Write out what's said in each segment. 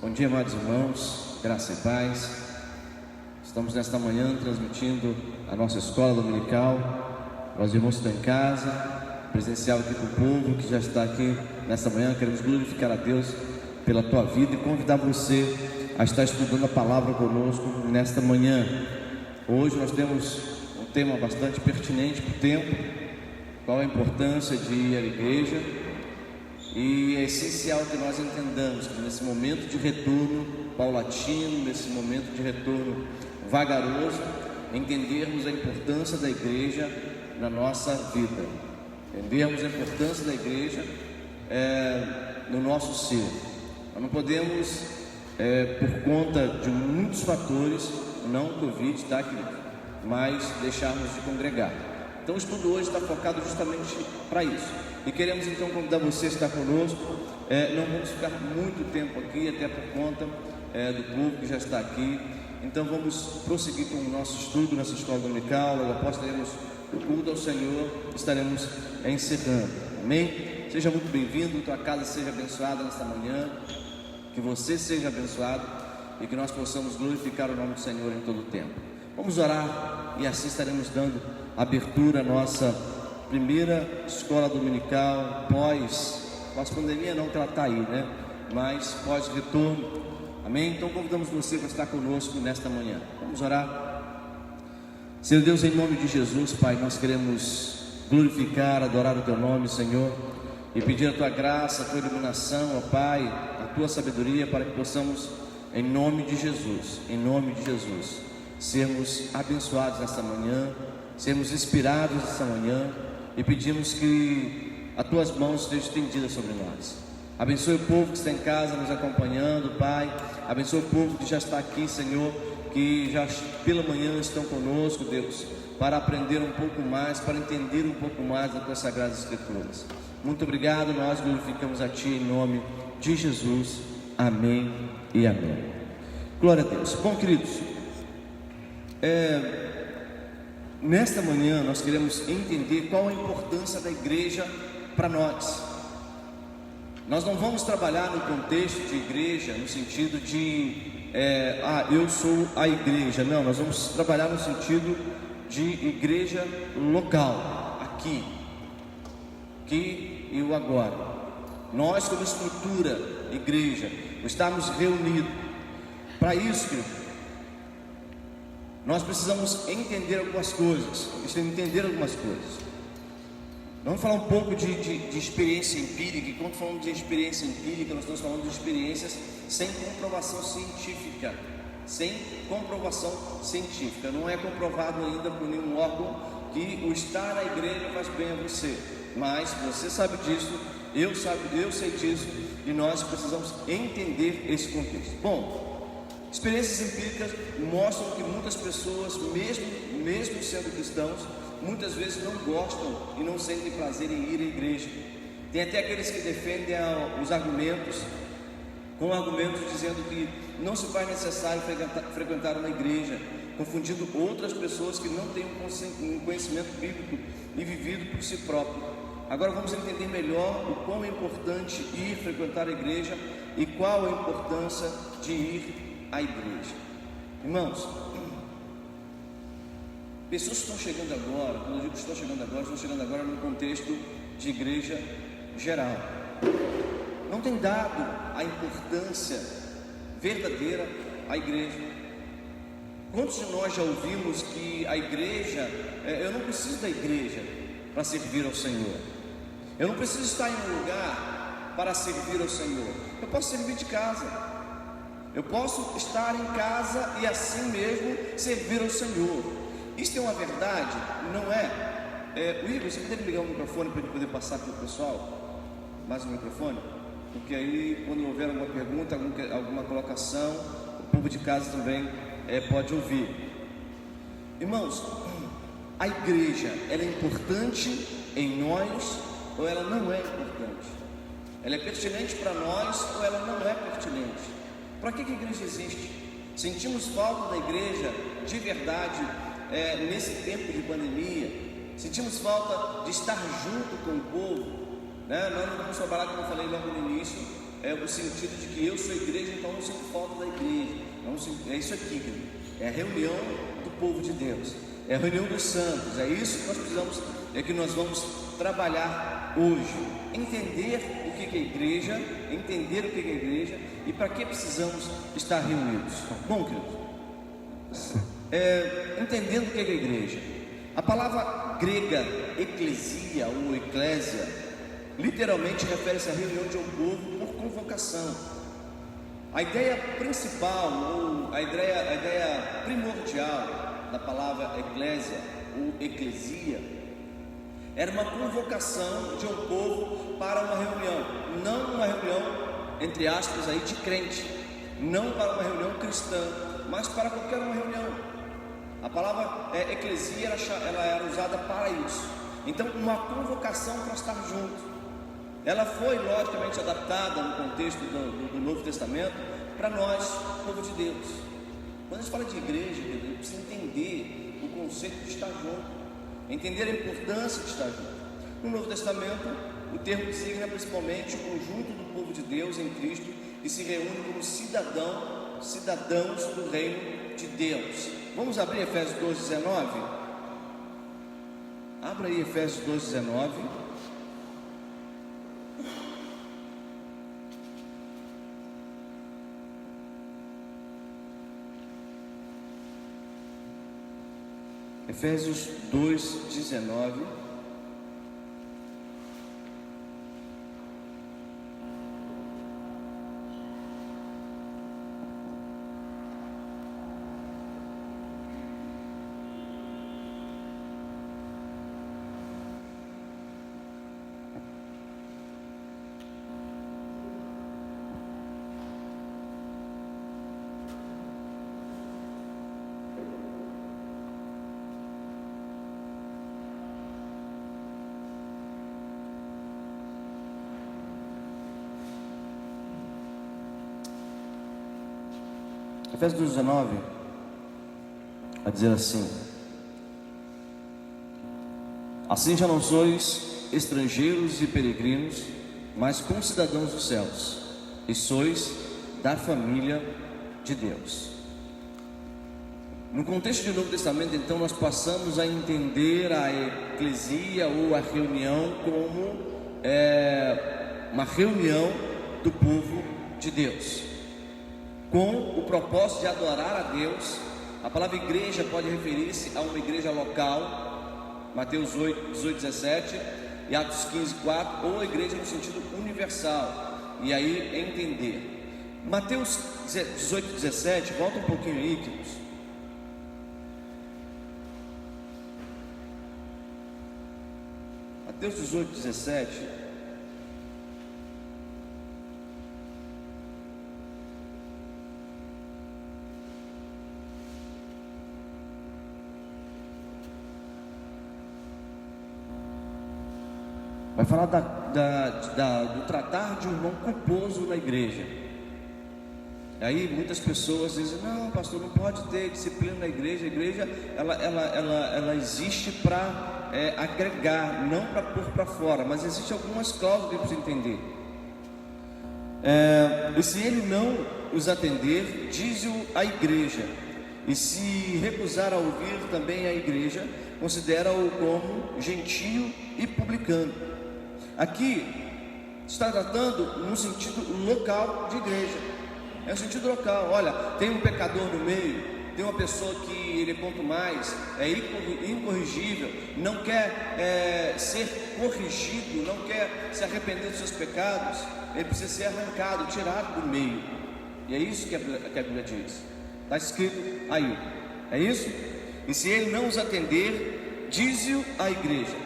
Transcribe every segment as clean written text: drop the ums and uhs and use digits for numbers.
Bom dia, amados irmãos, graça e paz. Estamos nesta manhã transmitindo a nossa escola dominical. Nós irmãos estão em casa, presencial aqui com o povo que já está aqui nesta manhã. Queremos glorificar a Deus pela tua vida e convidar você a estar estudando a palavra conosco nesta manhã. Hoje nós temos um tema bastante pertinente para o tempo: qual a importância de ir à igreja. E é essencial que nós entendamos que nesse momento de retorno paulatino, nesse momento de retorno vagaroso, entendermos a importância da igreja na nossa vida, entendermos a importância da igreja no nosso ser. Nós não podemos, por conta de muitos fatores, não o Covid, tá, querido, mas deixarmos de congregar. Então o estudo hoje está focado justamente para isso. E queremos então convidar você a estar conosco. Não vamos ficar muito tempo aqui, até por conta do povo que já está aqui. Então vamos prosseguir com o nosso estudo nessa escola dominical. Logo após teremos o culto ao Senhor, estaremos encerrando. Amém? Seja muito bem-vindo, tua casa seja abençoada nesta manhã, que você seja abençoado e que nós possamos glorificar o nome do Senhor em todo o tempo. Vamos orar e assim estaremos dando abertura à nossa primeira escola dominical pós-pandemia, não que ela está aí, né? Mas pós-retorno, amém? Então convidamos você para estar conosco nesta manhã. Vamos orar. Senhor Deus, em nome de Jesus, Pai, nós queremos glorificar, adorar o Teu nome, Senhor, e pedir a Tua graça, a Tua iluminação, ó Pai, a Tua sabedoria, para que possamos, em nome de Jesus, sermos abençoados nesta manhã, sermos inspirados nesta manhã, e pedimos que as Tuas mãos estejam estendidas sobre nós. Abençoe o povo que está em casa nos acompanhando, Pai. Abençoe o povo que já está aqui, Senhor, que já pela manhã estão conosco, Deus, para aprender um pouco mais, para entender um pouco mais das Tuas Sagradas Escrituras. Muito obrigado, nós glorificamos a Ti em nome de Jesus. Amém e amém. Glória a Deus. Bom, queridos, nesta manhã nós queremos entender qual a importância da igreja para nós. Nós não vamos trabalhar no contexto de igreja no sentido de eu sou a igreja. Não, nós vamos trabalhar no sentido de igreja local, aqui e o agora. Nós, como estrutura, igreja, estamos reunidos. Para isso, querido, nós precisamos entender algumas coisas. Vamos falar um pouco de experiência empírica. E quando falamos de experiência empírica, nós estamos falando de experiências sem comprovação científica. Não é comprovado ainda por nenhum órgão que o estar na igreja faz bem a você. Mas você sabe disso, eu sei disso, e nós precisamos entender esse contexto. Bom, experiências empíricas mostram que muitas pessoas, mesmo sendo cristãos, muitas vezes não gostam e não sentem prazer em ir à igreja. Tem até aqueles que defendem os argumentos, com argumentos dizendo que não se faz necessário frequentar uma igreja, confundindo outras pessoas que não têm um conhecimento bíblico e vivido por si próprio. Agora vamos entender melhor o quão é importante ir frequentar a igreja e qual a importância de ir à igreja. Irmãos, pessoas que estão chegando agora, quando eu digo que estão chegando agora no contexto de igreja geral, não tem dado a importância verdadeira à igreja. Quantos de nós já ouvimos que a igreja, eu não preciso da igreja para servir ao Senhor, eu não preciso estar em um lugar para servir ao Senhor, eu posso servir de casa, eu posso estar em casa e assim mesmo servir ao Senhor. Isso é uma verdade? Não é? Igor, você poderia ligar o microfone para a gente poder passar para o pessoal? Mais um microfone? Porque aí, quando houver alguma pergunta, alguma colocação, o povo de casa também pode ouvir. Irmãos, a igreja, ela é importante em nós ou ela não é importante? Ela é pertinente para nós ou ela não é pertinente? Para que a igreja existe? Sentimos falta da igreja de verdade nesse tempo de pandemia? Sentimos falta de estar junto com o povo, né? Nós não vamos trabalhar, como eu falei logo no início, o sentido de que eu sou igreja, então não sinto falta da igreja. É isso aqui, é a reunião do povo de Deus, é a reunião dos santos. É isso que nós precisamos, é que nós vamos trabalhar hoje. Entender o que é igreja, entender o que é igreja e para que precisamos estar reunidos. Bom, queridos, entendendo o que é igreja, a palavra grega eclesia ou eclésia literalmente refere-se à reunião de um povo por convocação. A ideia principal ou a ideia primordial da palavra eclésia ou eclesia era uma convocação de um povo para uma reunião, não uma reunião, entre aspas, aí, de crente, não para uma reunião cristã, mas para qualquer uma reunião. A palavra eclesia ela era usada para isso. Então, uma convocação para estar junto. Ela foi logicamente adaptada no contexto do Novo Testamento para nós, povo de Deus. Quando a gente fala de igreja, a gente precisa entender o conceito de estar junto, entender a importância de estar junto. No Novo Testamento, o termo designa principalmente o conjunto do povo de Deus em Cristo que se reúne como cidadãos do reino de Deus. Vamos abrir Efésios 2:19? Abra aí Efésios 2:19. Efésios 2:19. Efésios 2:19 vai dizer assim: assim já não sois estrangeiros e peregrinos, mas concidadãos dos céus, e sois da família de Deus. No contexto do Novo Testamento, então, nós passamos a entender a eclesia ou a reunião como uma reunião do povo de Deus, com o propósito de adorar a Deus. A palavra igreja pode referir-se a uma igreja local, Mateus 18:17 e Atos 15:4, ou a igreja no sentido universal. E aí entender Mateus 18:17, volta um pouquinho aí, queridos. Mateus 18:17. Vai falar do tratar de um irmão culposo na igreja. Aí muitas pessoas dizem: não, pastor, não pode ter disciplina na igreja. A igreja ela existe para agregar, não para pôr para fora. Mas existem algumas cláusulas que precisa entender. E se ele não os atender, diz-o à igreja. E se recusar a ouvir também a igreja, considera-o como gentio e publicano. Aqui está tratando no sentido local de igreja. É um sentido local. Olha, tem um pecador no meio, tem uma pessoa que ele é quanto mais incorrigível, não quer ser corrigido, não quer se arrepender dos seus pecados. Ele precisa ser arrancado, tirado do meio. E é isso que a Bíblia diz. Está escrito aí. É isso? E se ele não os atender, diz-o à igreja.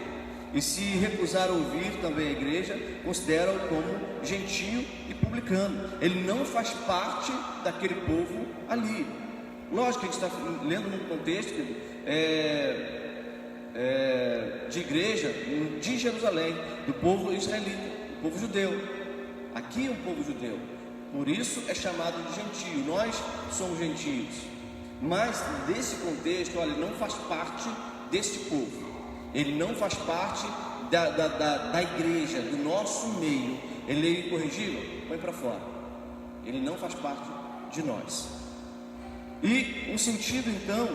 E se recusar a ouvir também a igreja, considera-o como gentio e publicano. Ele não faz parte daquele povo ali. Lógico que a gente está lendo num contexto de igreja de Jerusalém, do povo israelita, do povo judeu. Aqui é um povo judeu, por isso é chamado de gentio. Nós somos gentios, mas desse contexto, olha, ele não faz parte deste povo. Ele não faz parte da igreja, do nosso meio, ele é incorrigível, põe para fora. Ele não faz parte de nós. E o sentido então,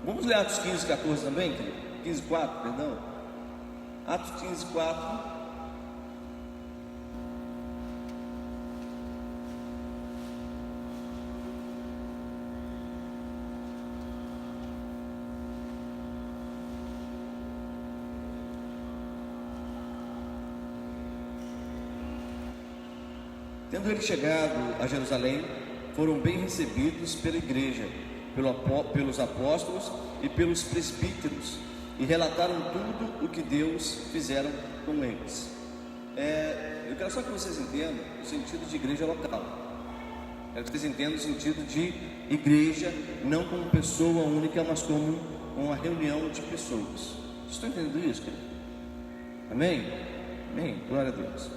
vamos ler Atos 15, 14 também, 15, 4, perdão. Atos 15, 4. Tendo eles chegado a Jerusalém, foram bem recebidos pela igreja, pelos apóstolos e pelos presbíteros, e relataram tudo o que Deus fizeram com eles. Eu quero só que vocês entendam o sentido de igreja local. Quero que vocês entendam o sentido de igreja, não como pessoa única, mas como uma reunião de pessoas. Vocês estão entendendo isso, querido? Amém? Amém? Glória a Deus.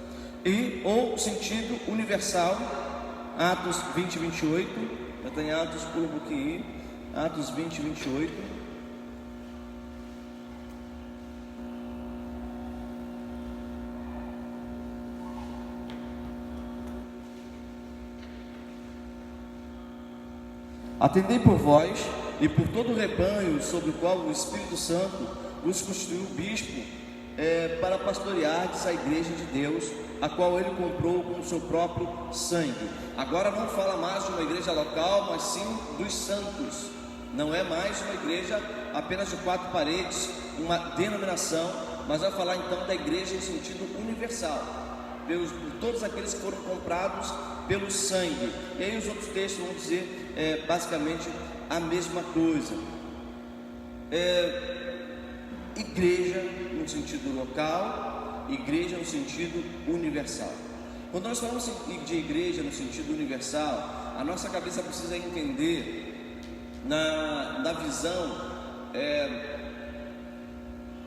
E o sentido universal, Atos 20, 28, já tem Atos, pula um pouquinho, Atos 20, 28. Atendei por vós e por todo o rebanho sobre o qual o Espírito Santo os constituiu bispo, para pastoreardes a igreja de Deus, a qual ele comprou com o seu próprio sangue. Agora não fala mais de uma igreja local, mas sim dos santos. Não é mais uma igreja apenas de 4 paredes, uma denominação, mas vai falar então da igreja em sentido universal, por todos aqueles que foram comprados pelo sangue. E aí os outros textos vão dizer basicamente a mesma coisa. Igreja no sentido local, igreja no sentido universal. Quando nós falamos de igreja no sentido universal, a nossa cabeça precisa entender na visão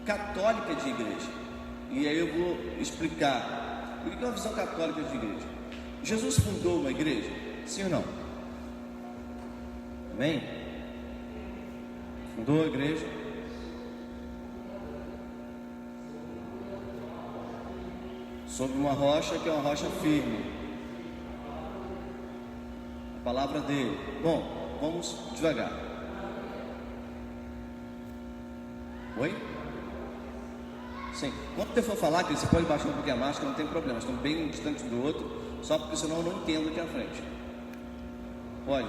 católica de igreja. E aí eu vou explicar o que é uma visão católica de igreja. Jesus fundou uma igreja? Sim ou não? Amém? Fundou a igreja. Sobre uma rocha que é uma rocha firme, a palavra dele. Bom, vamos devagar. Oi? Sim. Quando você for falar, que você pode baixar um pouquinho a máscara, não tem problema. Estamos bem distantes do outro, só porque senão eu não entendo aqui à frente. Pode.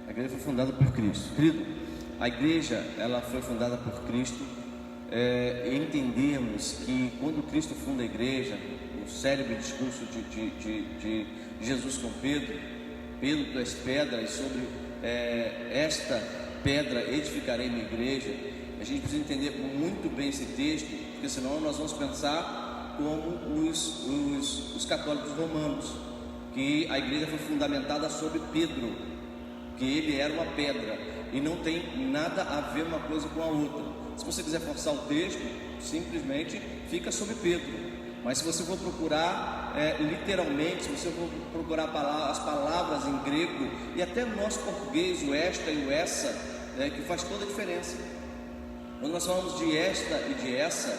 A igreja foi fundada por Cristo. Querido, a igreja ela foi fundada por Cristo. Entendemos que quando Cristo funda a igreja, o célebre discurso de Jesus com Pedro, tu és pedra, e sobre esta pedra edificarei minha igreja. A gente precisa entender muito bem esse texto, porque senão nós vamos pensar como os católicos romanos, que a igreja foi fundamentada sobre Pedro, que ele era uma pedra, e não tem nada a ver uma coisa com a outra. Se você quiser forçar o texto, simplesmente fica sobre Pedro. Mas se você for procurar literalmente, se você for procurar as palavras em grego, e até no nosso português, o esta e o essa, que faz toda a diferença. Quando nós falamos de esta e de essa,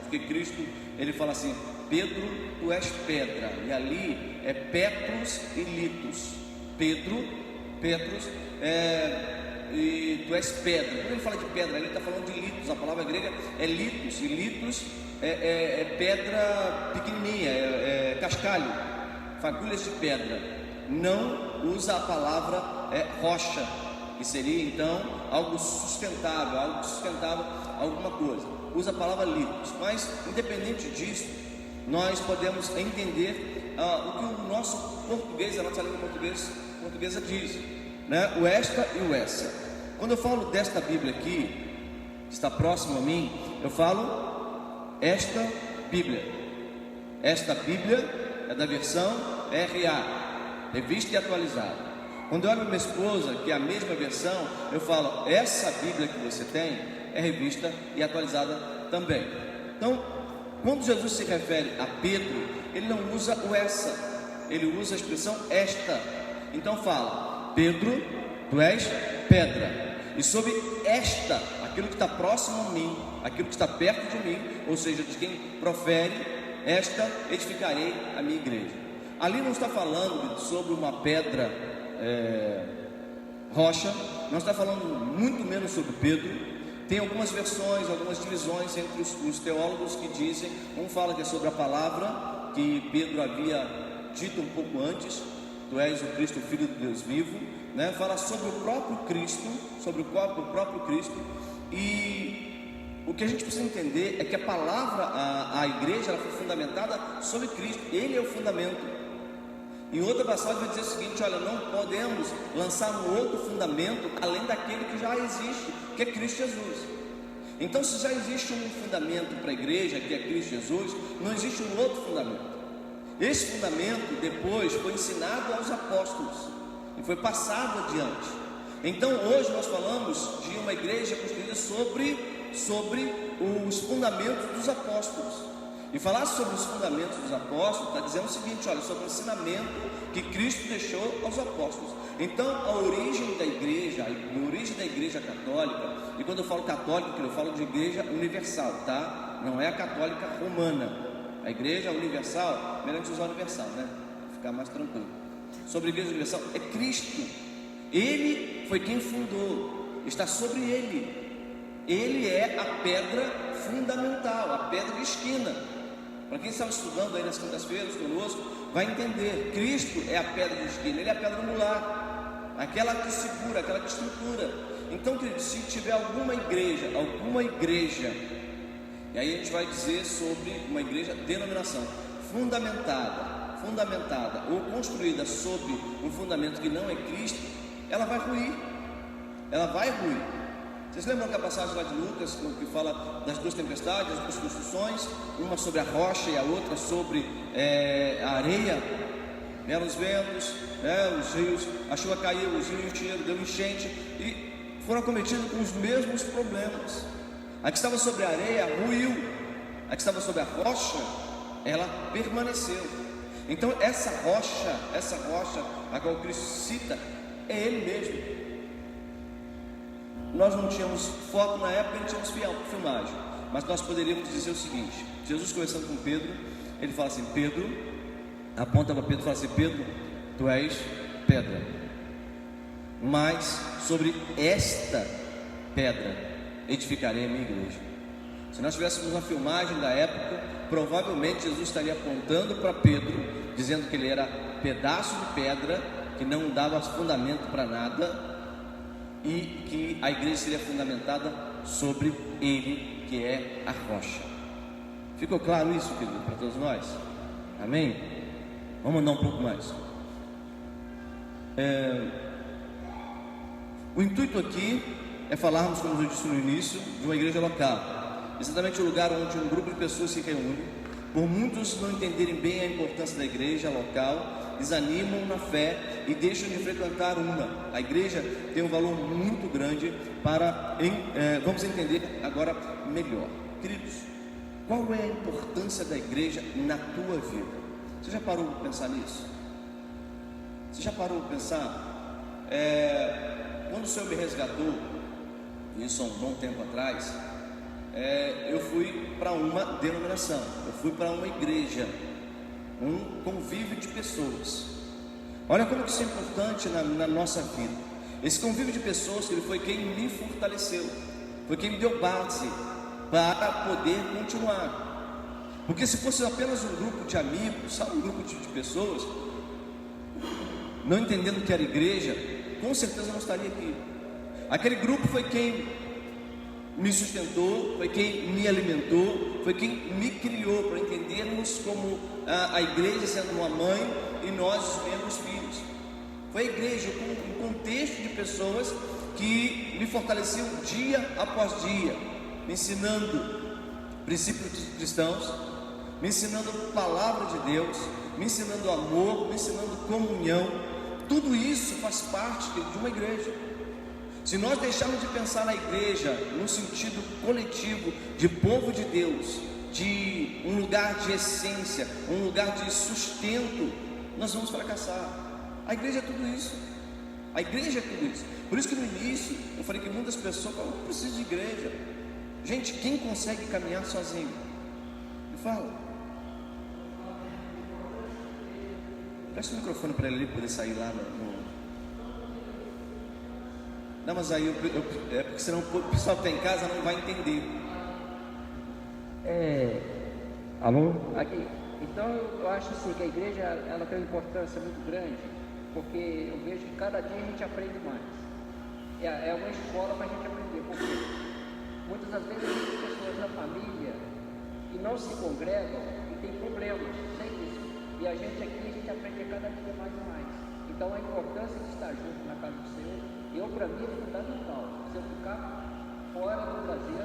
porque Cristo ele fala assim: Pedro, tu és pedra, e ali é Petros e Litos. Petros, e tu és pedra. Quando ele fala de pedra, ele está falando de litos. A palavra grega é litos, e litos é pedra pequenininha, cascalho, fagulhas de pedra. Não usa a palavra rocha, que seria então algo sustentável, alguma coisa. Usa a palavra litos. Mas independente disso, nós podemos entender o que o nosso português, a nossa língua portuguesa diz, né? O esta e o essa. Quando eu falo desta Bíblia aqui, que está próximo a mim, eu falo esta Bíblia. Esta Bíblia é da versão RA, revista e atualizada. Quando eu olho para minha esposa, que é a mesma versão, eu falo, essa Bíblia que você tem é revista e atualizada também. Então, quando Jesus se refere a Pedro, ele não usa o essa, ele usa a expressão esta. Então fala, Pedro, tu és pedra, e sobre esta, aquilo que está próximo a mim, aquilo que está perto de mim, ou seja, de quem profere, esta edificarei a minha igreja. Ali não está falando sobre uma pedra rocha, não está falando muito menos sobre Pedro. Tem algumas versões, algumas divisões entre os teólogos que dizem, um fala que é sobre a palavra que Pedro havia dito um pouco antes, tu és o Cristo, o Filho de Deus vivo, né? Fala sobre o próprio Cristo, sobre o próprio Cristo. E o que a gente precisa entender é que a palavra, a igreja, ela foi fundamentada sobre Cristo, ele é o fundamento. Em outra passagem vai dizer o seguinte, olha, não podemos lançar um outro fundamento além daquele que já existe, que é Cristo Jesus. Então, se já existe um fundamento para a igreja, que é Cristo Jesus, não existe um outro fundamento. Esse fundamento depois foi ensinado aos apóstolos e foi passado adiante. Então hoje nós falamos de uma igreja construída sobre os fundamentos dos apóstolos. E falar sobre os fundamentos dos apóstolos está dizendo o seguinte, olha, sobre o ensinamento que Cristo deixou aos apóstolos. Então a origem da igreja, católica, e quando eu falo católica, eu falo de igreja universal, tá? Não é a católica romana. A igreja universal, melhor usar universal, né? Ficar mais tranquilo. Sobre a igreja universal, é Cristo. Ele foi quem fundou, está sobre ele. Ele é a pedra fundamental, a pedra de esquina. Para quem estava estudando aí nas quintas-feiras conosco, vai entender. Cristo é a pedra de esquina, ele é a pedra angular, aquela que segura, aquela que estrutura. Então, querido, se tiver alguma igreja, e aí a gente vai dizer sobre uma igreja denominação fundamentada ou construída sobre um fundamento que não é Cristo, ela vai ruir. Vocês lembram que a passagem lá de Lucas, que fala das duas tempestades, das duas construções, uma sobre a rocha e a outra sobre a areia? Vieram os ventos, os rios, a chuva caiu, os rios encheram, deu enchente e foram acometidos com os mesmos problemas. A que estava sobre a areia ruiu, a que estava sobre a rocha, ela permaneceu. Então essa rocha a qual Cristo cita, é Ele mesmo. Nós não tínhamos foto na época, não tínhamos filmagem, mas nós poderíamos dizer o seguinte: Jesus conversando com Pedro, ele fala assim, Pedro, aponta para Pedro e fala assim, Pedro, tu és pedra, mas sobre esta pedra edificarei a minha igreja. Se nós tivéssemos uma filmagem da época, provavelmente Jesus estaria apontando para Pedro, dizendo que ele era pedaço de pedra, que não dava fundamento para nada, e que a igreja seria fundamentada sobre ele, que é a rocha. Ficou claro isso, querido, para todos nós? Amém? Vamos andar um pouco mais. O intuito aqui é falarmos, como eu disse no início, de uma igreja local, exatamente o lugar onde um grupo de pessoas se reúne. Por muitos não entenderem bem a importância da igreja local, desanimam na fé e deixam de frequentar uma. A igreja tem um valor muito grande para, vamos entender agora melhor. Queridos, qual é a importância da igreja na tua vida? Você já parou para pensar nisso? Você já parou para pensar? Quando o Senhor me resgatou, isso há um bom tempo atrás, eu fui para uma denominação, eu fui para uma igreja, um convívio de pessoas. Olha como que isso é importante na nossa vida. Esse convívio de pessoas, que ele foi quem me fortaleceu, foi quem me deu base para poder continuar. Porque se fosse apenas um grupo de amigos, sabe, um grupo de pessoas, não entendendo o que era igreja, com certeza não estaria aqui. Aquele grupo foi quem me sustentou, foi quem me alimentou, foi quem me criou, para entendermos como a igreja sendo uma mãe e nós os mesmos filhos. Foi a igreja, um contexto de pessoas que me fortaleciam dia após dia, me ensinando princípios cristãos, me ensinando a palavra de Deus, me ensinando amor, me ensinando comunhão, Tudo isso faz parte de uma igreja. Se nós deixarmos de pensar na igreja no sentido coletivo, de povo de Deus, de um lugar de essência, um lugar de sustento, nós vamos fracassar. A igreja é tudo isso. A igreja é tudo isso. Por isso que no início eu falei que muitas pessoas falam: não preciso de igreja. Gente, quem consegue caminhar sozinho? Me fala. Presta o microfone para ele poder sair lá no... Não, mas aí é porque senão o pessoal que está em casa não vai entender. Alô? Aqui. Então eu acho assim que a igreja ela tem uma importância muito grande, porque eu vejo que cada dia a gente aprende mais. É uma escola para a gente aprender, porque muitas das vezes existem pessoas na família que não se congregam e tem problemas, sem isso. E a gente aqui, a gente aprende cada dia mais e mais. Então a importância de estar junto na casa do Senhor, para mim, é fundamental. Se eu ficar fora do Brasil,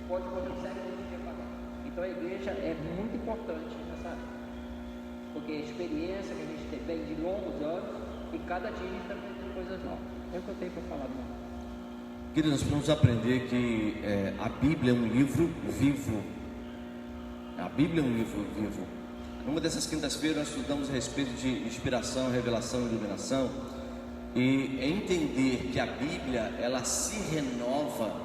pode correr sério de pagar. Então a igreja é muito importante nessa área, porque a experiência que a gente tem de longos anos, e cada dia a gente está aprendendo coisas novas. É o que eu tenho para falar, irmão. Queridos, nós precisamos aprender que a Bíblia é um livro vivo. A Bíblia é um livro vivo. Numa dessas quintas-feiras nós estudamos a respeito de inspiração, revelação e iluminação, e entender que a Bíblia ela se renova.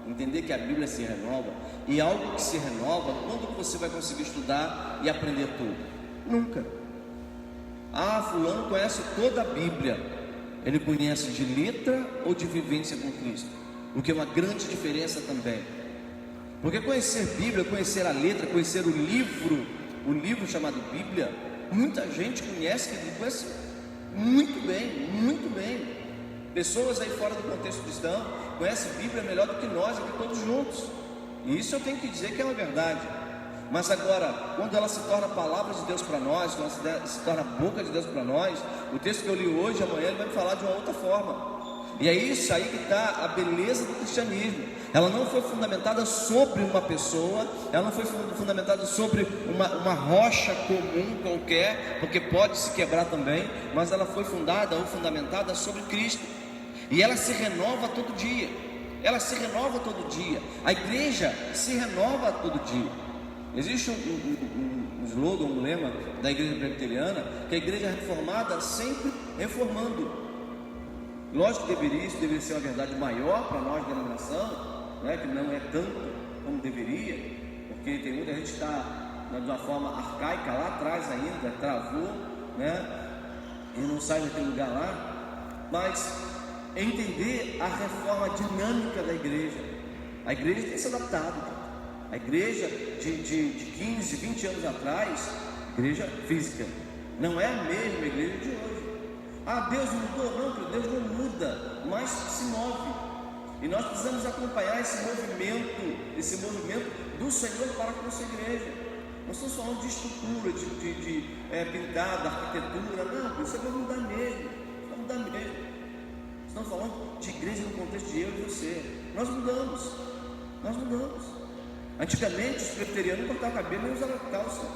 Entender que a Bíblia se renova, e algo que se renova, quando você vai conseguir estudar e aprender tudo? Nunca. Fulano conhece toda a Bíblia. Ele conhece de letra ou de vivência com Cristo? O que é uma grande diferença também. Porque conhecer Bíblia, conhecer a letra, conhecer o livro chamado Bíblia, muita gente conhece muito bem, muito bem. Pessoas aí fora do contexto cristão conhecem a Bíblia melhor do que nós aqui todos juntos. E isso eu tenho que dizer que é uma verdade. Mas agora, quando ela se torna a palavra de Deus para nós, quando ela se torna a boca de Deus para nós, o texto que eu li hoje, amanhã ele vai me falar de uma outra forma. E é isso aí que está a beleza do cristianismo. Ela não foi fundamentada sobre uma pessoa, ela não foi fundamentada sobre uma rocha comum qualquer, porque pode se quebrar também, mas ela foi fundada ou fundamentada sobre Cristo. E ela se renova todo dia. Ela se renova todo dia. A igreja se renova todo dia. Existe um slogan, um lema da igreja presbiteriana, que a igreja reformada sempre reformando. Lógico que isso deveria ser uma verdade maior para nós da denominação, né, que não é tanto como deveria, porque tem muita gente que está de uma forma arcaica lá atrás ainda, travou, né, e não sai daquele lugar lá. Mas entender a reforma dinâmica da igreja. A igreja tem se adaptado. A igreja de 15, 20 anos atrás, igreja física, não é a mesma igreja de hoje. Deus mudou? Não, Deus não muda, mas se move. E nós precisamos acompanhar esse movimento do Senhor para com a sua igreja. Nós estamos falando de estrutura, de pintada, arquitetura. Não, isso vai mudar mesmo. Vai mudar mesmo. Estamos falando de igreja no contexto de eu e você. Nós mudamos. Antigamente os presbiterianos não cortavam cabelo e usavam calça.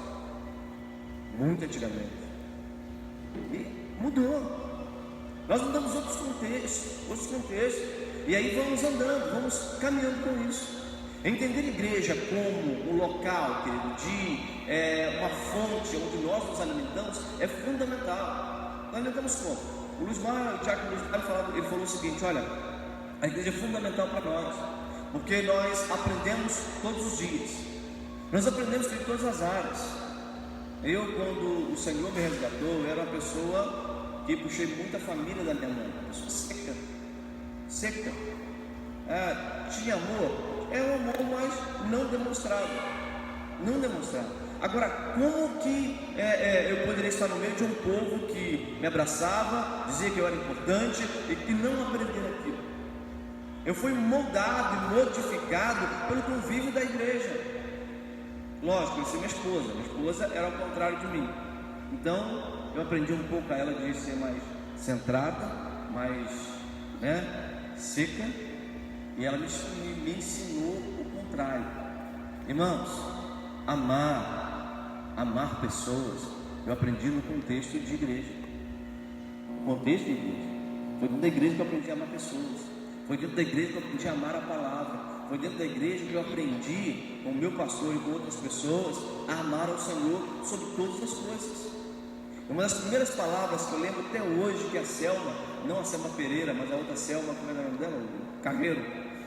Muito antigamente. E mudou. Nós mudamos outros contextos. E aí vamos andando, vamos caminhando com isso. Entender a igreja como um local, querido, de uma fonte onde nós nos alimentamos é fundamental. Nós alimentamos como? O Tiago Luiz Mário ele falou o seguinte: olha, a igreja é fundamental para nós, porque nós aprendemos todos os dias. Nós aprendemos em todas as áreas. Eu, quando o Senhor me resgatou, eu era uma pessoa que puxei muita família da minha mãe, uma pessoa seca. Tinha amor, um amor, mas não demonstrado. Agora, como que eu poderia estar no meio de um povo que me abraçava, dizia que eu era importante e que não aprendeu aquilo? Eu fui moldado e modificado pelo convívio da igreja. Lógico, conheci minha esposa era ao contrário de mim. Então, eu aprendi um pouco a ela de ser mais centrada, mais seca, e ela me ensinou o contrário. Irmãos, amar pessoas, eu aprendi no contexto de igreja. Contexto de igreja. Foi dentro da igreja que eu aprendi a amar pessoas. Foi dentro da igreja que eu aprendi a amar a palavra. Foi dentro da igreja que eu aprendi, com o meu pastor e com outras pessoas, a amar ao Senhor sobre todas as coisas. Uma das primeiras palavras que eu lembro até hoje, que a Selma, não a Selma Pereira, mas a outra Selma, como é o nome dela? Carreiro.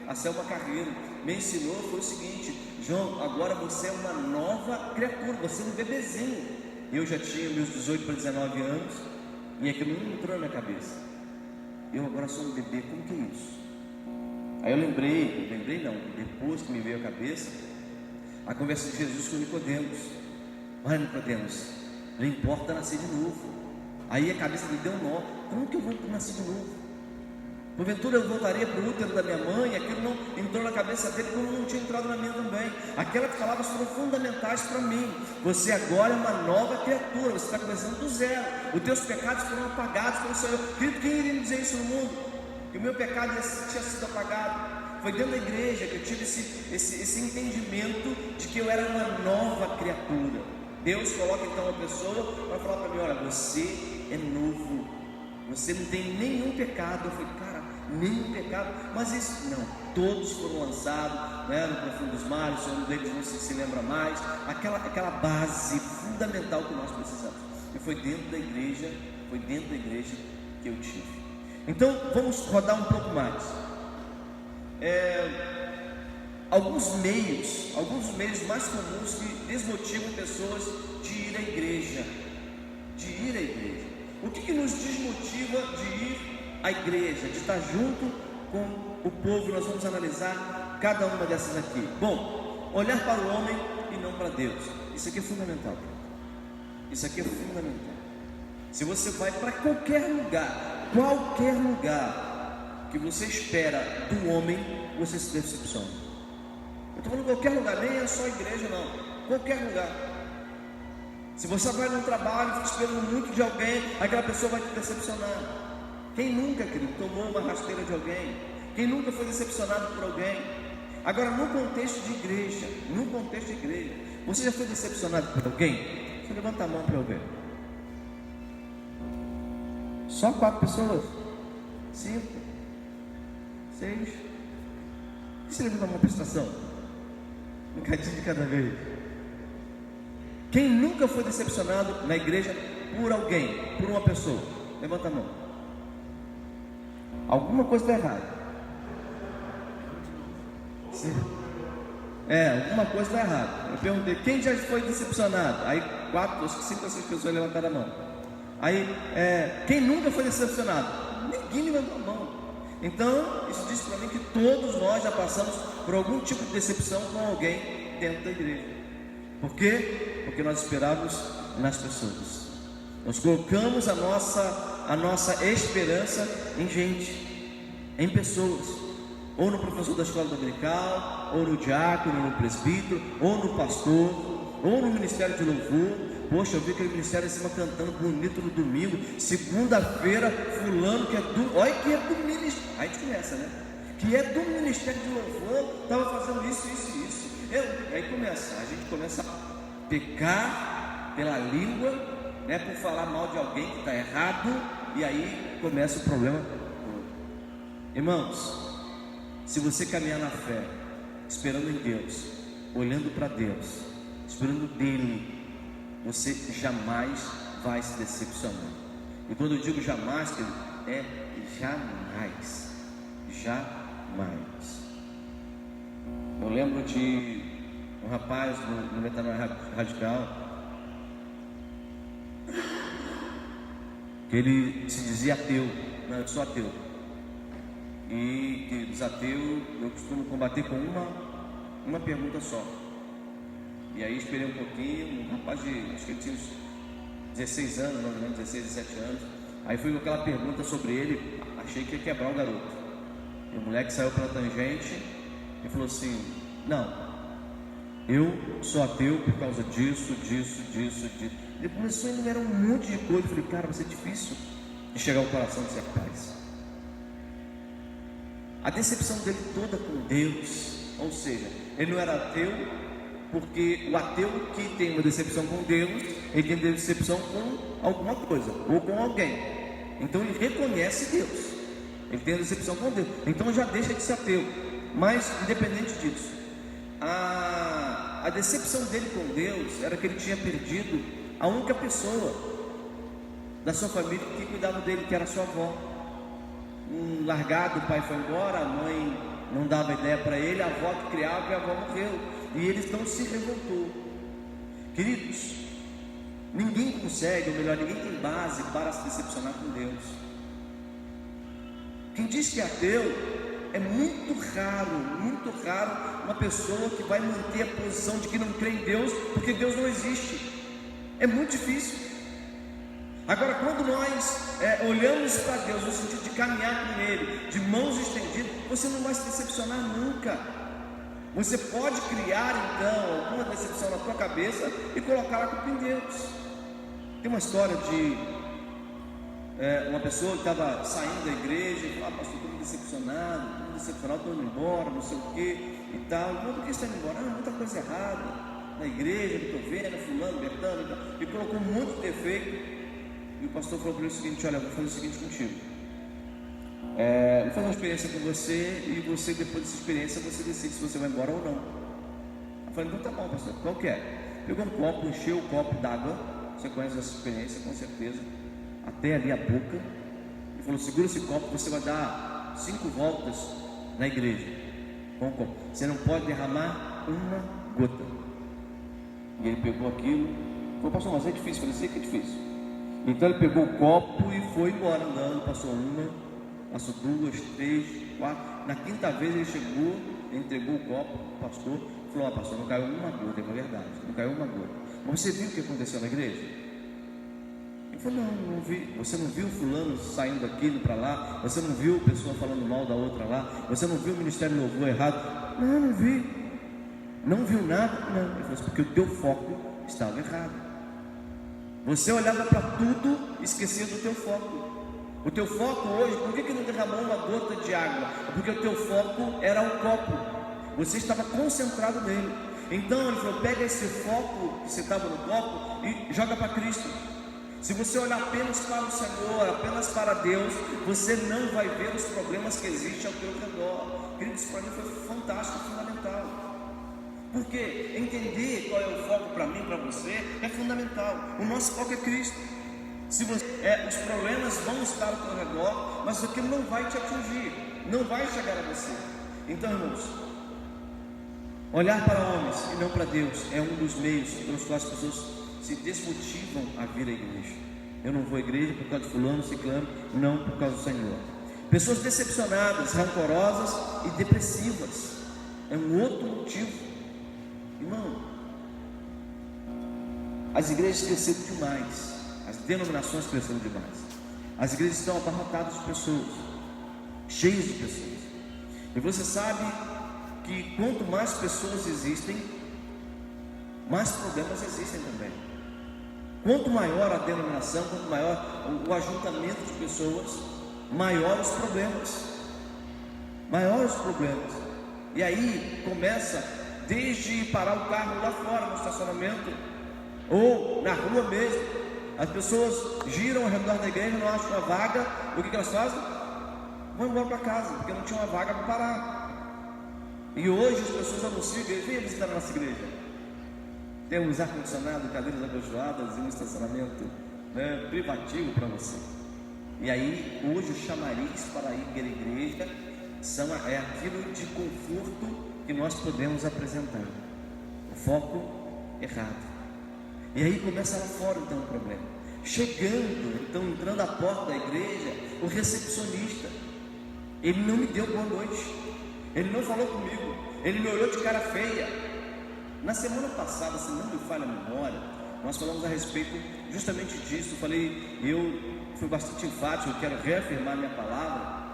A Selma Carreiro me ensinou foi o seguinte: João, agora você é uma nova criatura, você é um bebezinho. Eu já tinha meus 18 para 19 anos, e aquilo não entrou na minha cabeça. Eu agora sou um bebê, como que é isso? Aí eu lembrei não, depois que me veio a cabeça, a conversa de Jesus com Nicodemos. Olha, Nicodemos, não importa nascer de novo. Aí a cabeça me deu um nó. Como que eu vou nascer de novo? Porventura eu voltaria para o útero da minha mãe. Aquilo não entrou na cabeça dele, como não tinha entrado na minha também. Aquelas palavras foram fundamentais para mim. Você agora é uma nova criatura, você está começando do zero. Os teus pecados foram apagados pelo Senhor. Querido, quem iria me dizer isso no mundo? Que o meu pecado tinha sido apagado. Foi dentro da igreja que eu tive esse entendimento de que eu era uma nova criatura. Deus coloca então uma pessoa para falar para mim: olha, você é novo, você não tem nenhum pecado. Eu falei, cara, nenhum pecado, mas isso não, todos foram lançados, né, no profundo dos mares. O Senhor deles não se lembra mais, aquela base fundamental que nós precisamos, e foi dentro da igreja que eu tive. Então vamos rodar um pouco mais. Alguns meios mais comuns que desmotivam pessoas de ir à igreja. O que nos desmotiva de ir à igreja, de estar junto com o povo? Nós vamos analisar cada uma dessas aqui. Bom, olhar para o homem e não para Deus. Isso aqui é fundamental. Se você vai para qualquer lugar que você espera do homem, você se decepciona. Eu estou falando qualquer lugar, nem é só igreja não, qualquer lugar. Se você vai num trabalho, fica esperando muito de alguém, aquela pessoa vai te decepcionar. Quem nunca, querido, tomou uma rasteira de alguém? Quem nunca foi decepcionado por alguém? Agora, no contexto de igreja, você já foi decepcionado por alguém? Você levanta a mão para eu ver. Só 4 pessoas? 5? 6? E se levanta a mão para a estação? Um cadinho de cada vez. Quem nunca foi decepcionado na igreja por alguém, por uma pessoa? Levanta a mão. Alguma coisa está errada. Alguma coisa está errada. Eu perguntei, quem já foi decepcionado? Aí 5 ou 6 pessoas levantaram a mão. Aí, quem nunca foi decepcionado? Ninguém levantou a mão. Então, isso diz para mim que todos nós já passamos por algum tipo de decepção com alguém dentro da igreja. Por quê? Porque nós esperávamos nas pessoas. Nós colocamos a nossa esperança em gente, em pessoas, ou no professor da escola dominical, ou no diácono, ou no presbítero, ou no pastor, ou no ministério de louvor. Poxa, eu vi aquele ministério em cima cantando bonito no domingo. Segunda-feira, fulano que é do... Olha que é do ministério. Aí a gente começa, né? Que é do ministério de louvor, estava fazendo isso. Aí a gente começa a pecar pela língua, né? Por falar mal de alguém que está errado. E aí começa o problema. Irmãos, se você caminhar na fé, esperando em Deus, olhando para Deus, esperando dele, você jamais vai se decepcionar. E quando eu digo jamais, é jamais. Eu lembro de um rapaz no Metanoia Radical, que ele se dizia ateu. Não, eu sou ateu. E que dos ateus eu costumo combater com uma pergunta só. E aí esperei um pouquinho, um rapaz acho que ele tinha uns 16 anos, mais ou menos 16, 17 anos. Aí fui com aquela pergunta sobre ele, achei que ia quebrar o garoto. E o moleque saiu pela tangente e falou assim: não, eu sou ateu por causa disso. Ele começou a enumerar um monte de coisa. Eu falei, cara, vai ser difícil de chegar ao coração desse rapaz. A decepção dele toda com Deus, ou seja, ele não era ateu, porque o ateu que tem uma decepção com Deus, ele tem decepção com alguma coisa, ou com alguém. Então ele reconhece Deus, ele tem a decepção com Deus, então já deixa de ser ateu. Mas independente disso, a decepção dele com Deus era que ele tinha perdido a única pessoa da sua família que cuidava dele, que era a sua avó. Largado, o pai foi embora, a mãe não dava ideia para ele, a avó que criava e a avó morreu, e ele então se revoltou. Queridos, ninguém consegue, ou melhor, ninguém tem base para se decepcionar com Deus. Quem diz que é ateu, é muito raro uma pessoa que vai manter a posição de que não crê em Deus, porque Deus não existe. É muito difícil. Agora, quando nós olhamos para Deus no sentido de caminhar com Ele, de mãos estendidas, você não vai se decepcionar nunca. Você pode criar então alguma decepção na tua cabeça e colocar a culpa em Deus. Tem uma história de uma pessoa que estava saindo da igreja e falou: pastor, estou muito decepcionado, estou indo embora, não sei o que e tal. Por que você está indo embora? Muita coisa errada na igreja, não estou vendo, fulano, betano, e colocou um monte de defeito. E o pastor falou para ele o seguinte: olha, vou fazer o seguinte contigo, vou fazer uma experiência com você, e você, depois dessa experiência, você decide se você vai embora ou não. Eu falei: então tá bom, pastor, qual que é? Pegou um copo, encheu o copo d'água, você conhece essa experiência com certeza, até ali a boca, e falou: segura esse copo, você vai dar 5 voltas na igreja com o copo, você não pode derramar uma gota. E ele pegou aquilo, falou: pastor, mas é difícil. Eu falei: sei que é difícil. Então ele pegou o copo e foi embora andando, passou uma, passou 2, 3, 4, na 5ª vez ele chegou, entregou o copo ao pastor, falou: pastor, não caiu uma gota, é uma verdade, não caiu uma gota. Mas você viu o que aconteceu na igreja? Ele falou: não vi. Você não viu fulano saindo daqui, indo para lá? Você não viu pessoa falando mal da outra lá? Você não viu o ministério louvor errado? Não vi. Não viu nada? Não. Ele falou: porque o teu foco estava errado. Você olhava para tudo e esquecia do teu foco. O teu foco hoje, por que não derramou uma gota de água? Porque o teu foco era o copo, você estava concentrado nele. Então ele falou: pega esse foco que você estava no copo e joga para Cristo. Se você olhar apenas para o Senhor, apenas para Deus, você não vai ver os problemas que existem ao teu redor. Queridos, para mim foi fantástico, fundamental. Porque entender qual é o foco para mim, para você, é fundamental. O nosso foco é Cristo. Se você, os problemas vão estar ao teu redor, mas aquilo não vai te atingir, não vai chegar a você. Então, irmãos, olhar para homens e não para Deus é um dos meios pelos quais as pessoas se desmotivam a vir à igreja. Eu não vou à igreja por causa de fulano, ciclano, não por causa do Senhor. Pessoas decepcionadas, rancorosas e depressivas é um outro motivo. Irmão, as igrejas cresceram demais, as denominações cresceram demais, as igrejas estão abarrotadas de pessoas, cheias de pessoas, e você sabe que quanto mais pessoas existem, mais problemas existem também. Quanto maior a denominação, quanto maior o ajuntamento de pessoas, maiores os problemas. E aí começa desde parar o carro lá fora no estacionamento, ou na rua mesmo. As pessoas giram ao redor da igreja, não acham uma vaga. O que elas fazem? Vão embora para casa, porque não tinha uma vaga para parar. E hoje as pessoas anunciam: venha visitar a nossa igreja. Temos ar-condicionado, cadeiras acolchoadas e um estacionamento privativo para você. E aí hoje o chamariz para ir à igreja é aquilo de conforto que nós podemos apresentar. O foco errado. E aí começa lá fora então o problema. Entrando à porta da igreja, o recepcionista, ele não me deu boa noite, ele não falou comigo, ele me olhou de cara feia. Na semana passada, se não me falha a memória, nós falamos a respeito justamente disso. Eu fui bastante enfático, eu quero reafirmar minha palavra,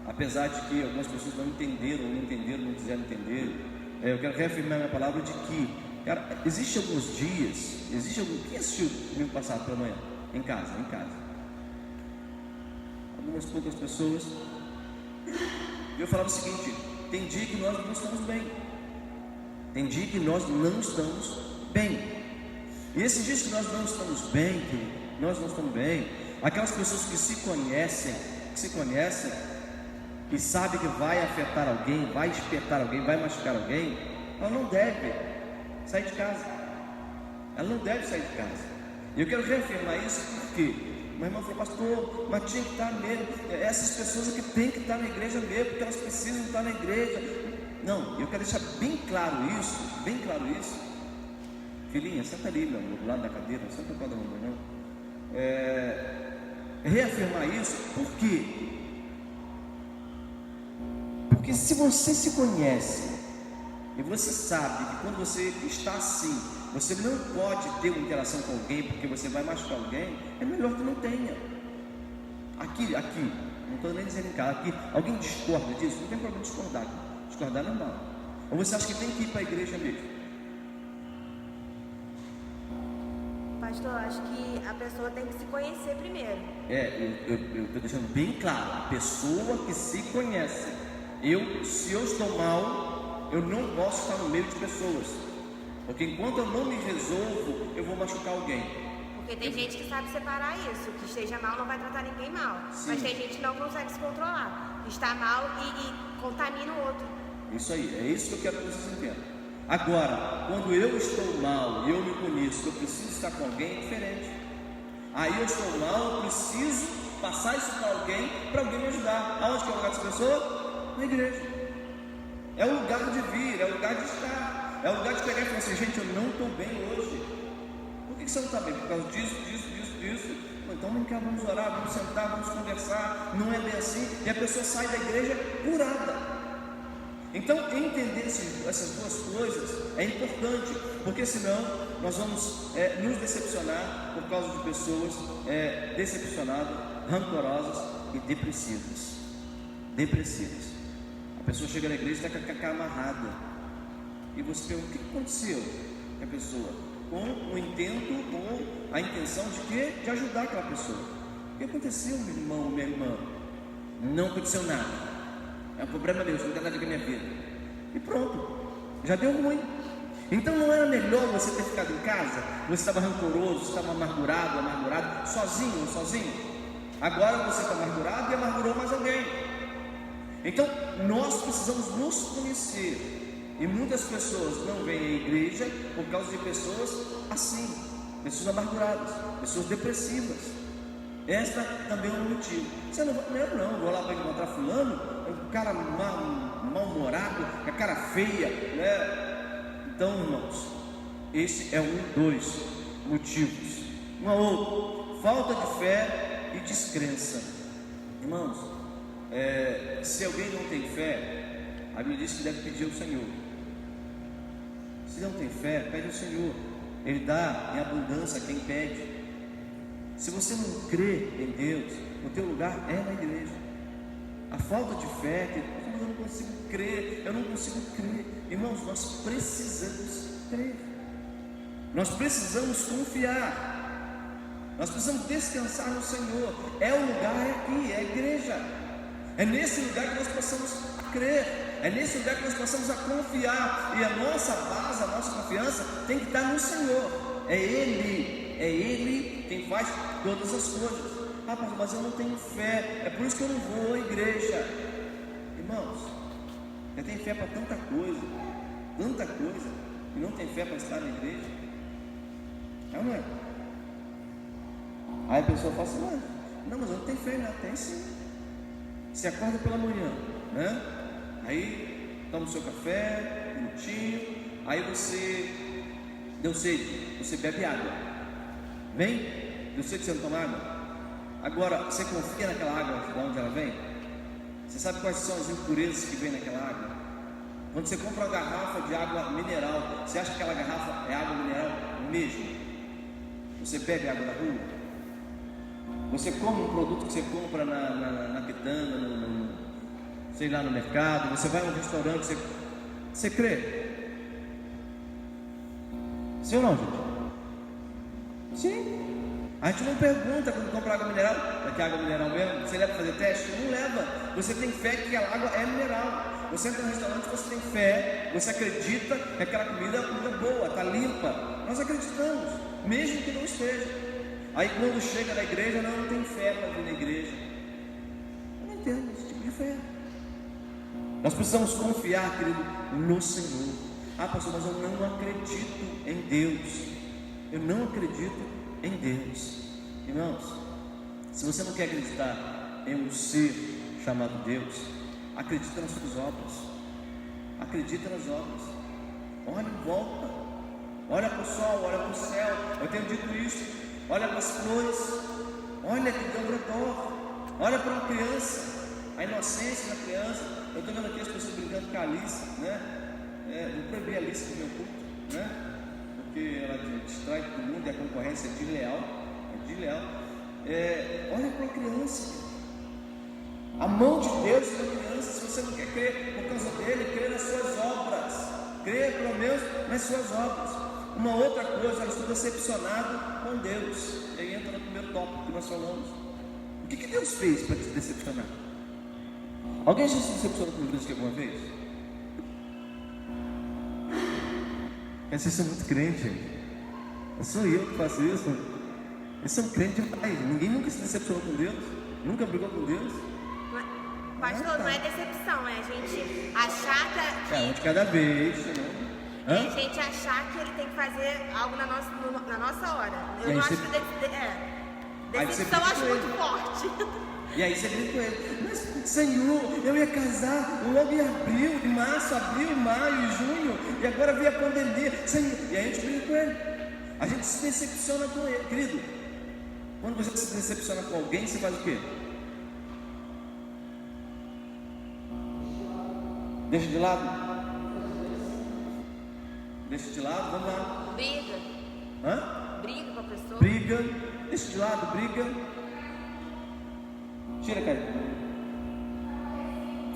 apesar de que algumas pessoas não entenderam, não quiseram entender. Eu quero reafirmar minha palavra de que, cara, existe alguns dias, quem assistiu domingo passado pela manhã? Em casa. Algumas poucas pessoas. E eu falava o seguinte: tem dia que nós não estamos bem. E esses dias que nós não estamos bem, Aquelas pessoas que se conhecem, e sabe que vai afetar alguém, vai espetar alguém, vai machucar alguém, ela não deve sair de casa. Ela não deve sair de casa. E eu quero reafirmar isso porque meu irmão falou: pastor, mas tinha que estar mesmo. Essas pessoas aqui têm que estar na igreja mesmo, porque elas precisam estar na igreja. Não, eu quero deixar bem claro isso. Filhinha, senta ali, meu amor, do lado da cadeira, não senta com a mão, não. Reafirmar isso, por quê? Porque se você se conhece e você sabe que quando você está assim, você não pode ter uma interação com alguém porque você vai machucar alguém, é melhor que não tenha. Aqui, não estou nem dizendo em casa, aqui, alguém discorda disso? Não tem problema discordar. Discordar é normal. Ou você acha que tem que ir para a igreja mesmo? Pastor, acho que a pessoa tem que se conhecer primeiro. Eu estou deixando bem claro, a pessoa que se conhece. Se eu estou mal, eu não posso estar no meio de pessoas, porque enquanto eu não me resolvo, eu vou machucar alguém. Porque tem gente que sabe separar isso, que esteja mal não vai tratar ninguém mal. Sim. Mas tem gente que não consegue se controlar, que está mal e contamina o outro. Isso aí, é isso que eu quero que vocês entendam. Agora, quando eu estou mal e eu me conheço, eu preciso estar com alguém, é diferente. Aí eu estou mal, eu preciso passar isso para alguém me ajudar. Aonde que é o lugar dessa pessoa? Na igreja. É o lugar de vir, é o lugar de estar, é o lugar de pegar e falar assim: gente, eu não estou bem hoje. Por que você não está bem? Por causa disso. Então vamos orar, vamos sentar, vamos conversar. Não é bem assim. E a pessoa sai da igreja curada. Então, entender essas duas coisas é importante, porque senão nós vamos nos decepcionar por causa de pessoas decepcionadas, rancorosas e depressivas. A pessoa chega na igreja e está com a cara amarrada, e você pergunta: o que aconteceu com a pessoa? Com o intento ou a intenção de quê? De ajudar aquela pessoa. O que aconteceu, meu irmão, minha irmã? Não aconteceu nada. É um problema meu, isso não tem nada a ver com a minha vida. E pronto, já deu ruim. Então não era melhor você ter ficado em casa? Você estava rancoroso, você estava amargurado, sozinho. Agora você está amargurado e amargurou mais alguém. Então nós precisamos nos conhecer. E muitas pessoas não vêm à igreja por causa de pessoas assim, pessoas amarguradas, pessoas depressivas. Esta também é um motivo. Você não vai, não, vou lá para encontrar fulano, um cara mal-humorado, com a cara feia, né? Então, irmãos, esse é dois motivos. Um a outro: falta de fé e descrença. Irmãos, se alguém não tem fé, a Bíblia diz que deve pedir ao Senhor. Se não tem fé, pede ao Senhor. Ele dá em abundância a quem pede. Se você não crê em Deus, o teu lugar é na igreja. A falta de fé, eu não consigo crer. Irmãos, nós precisamos crer. Nós precisamos confiar. Nós precisamos descansar no Senhor. O lugar é aqui, é a igreja. É nesse lugar que nós possamos crer. É nesse lugar que nós possamos confiar. E a nossa base, a nossa confiança tem que estar no Senhor. É Ele quem faz todas as coisas. Pastor, mas eu não tenho fé, é por isso que eu não vou à igreja. Irmãos, você tem fé para tanta coisa, e não tem fé para estar na igreja? É ou não é? Aí a pessoa fala assim: não, mas eu não tenho fé, não. Tem sim. Você acorda pela manhã, né? Aí toma o seu café, bonitinho. Aí você deu sede, você bebe água. Vem? Deu sede, você não toma água? Agora, você confia naquela água de onde ela vem? Você sabe quais são as impurezas que vem naquela água? Quando você compra uma garrafa de água mineral, você acha que aquela garrafa é água mineral mesmo? Você bebe água da rua? Você come um produto que você compra na quitanda, sei lá, no mercado? Você vai a um restaurante, você crê? Sim ou não, gente? Sim. A gente não pergunta quando compra água mineral: é que é água mineral mesmo? Você leva para fazer teste? Não leva. Você tem fé que aquela água é mineral. Você entra no restaurante, você tem fé, você acredita que aquela comida é uma comida boa, está limpa. Nós acreditamos, mesmo que não esteja. Aí quando chega na igreja, não tem fé para vir na igreja. Eu não entendo esse tipo de fé. Nós precisamos confiar, querido, no Senhor. Ah, pastor, mas eu não acredito em Deus. Eu não acredito em Deus. Irmãos, se você não quer acreditar em um ser chamado Deus, acredita nas suas obras. Acredita nas obras. Olha em volta. Olha para o sol, olha para o céu. Eu tenho dito isso. Olha para as flores. Olha que ao redor. Olha para uma criança. A inocência da criança. Eu estou vendo aqui as pessoas brincando com a Alice, né? Eu proibi a Alice do meu culto, né? Porque ela distrai todo mundo e a concorrência é desleal. Olha para a criança. A mão de Deus na criança. Se você não quer crer por causa dele, crê nas suas obras. Crê pelo menos nas suas obras. Uma outra coisa, eu estou decepcionado com Deus. E aí entra no primeiro tópico que nós falamos. O que Deus fez para te decepcionar? Alguém já se decepcionou com Deus alguma vez? Vocês são muito crentes, gente. Sou eu que faço isso. Eles são crentes demais. Ninguém nunca se decepcionou com Deus. Nunca brigou com Deus. Pastor, não é decepção, é a gente achar que... Um de cada vez, né? É a gente achar que ele tem que fazer algo na nossa hora. Eu não acho que decepção eu acho muito forte. E aí você grita com ele: mas Senhor, eu ia casar logo em abril, em março, abril, maio, junho, e agora veio a pandemia, Senhor. E aí a gente brinca com ele. A gente se decepciona com ele, querido. Quando você se decepciona com alguém, você faz o quê? Deixa de lado? Deixa de lado, vamos lá. Briga. Hã? Briga com a pessoa. Briga, deixa de lado, briga. Tira, cara.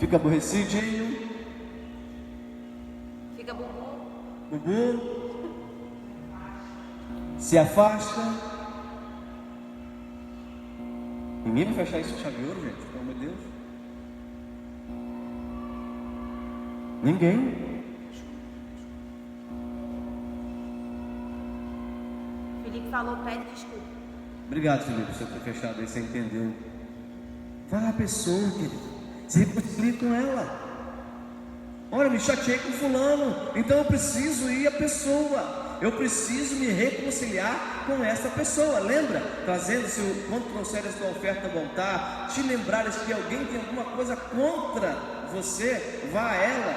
Fica aborrecidinho. Fica bumbum. Bumbum. Se afasta. Ninguém vai fechar isso com chave de ouro, gente, pelo amor de Deus. Ninguém. Felipe falou, pede desculpa. Obrigado, Felipe, por você ter fechado aí, você entendeu. Fala a pessoa, querido. Se reconcilie com ela. Olha, me chateei com fulano, então eu preciso ir à pessoa. Eu preciso me reconciliar com essa pessoa. Lembra? Trazendo-se, quando trouxeres a tua oferta a voltar, te lembrares que alguém tem alguma coisa contra você, vá a ela,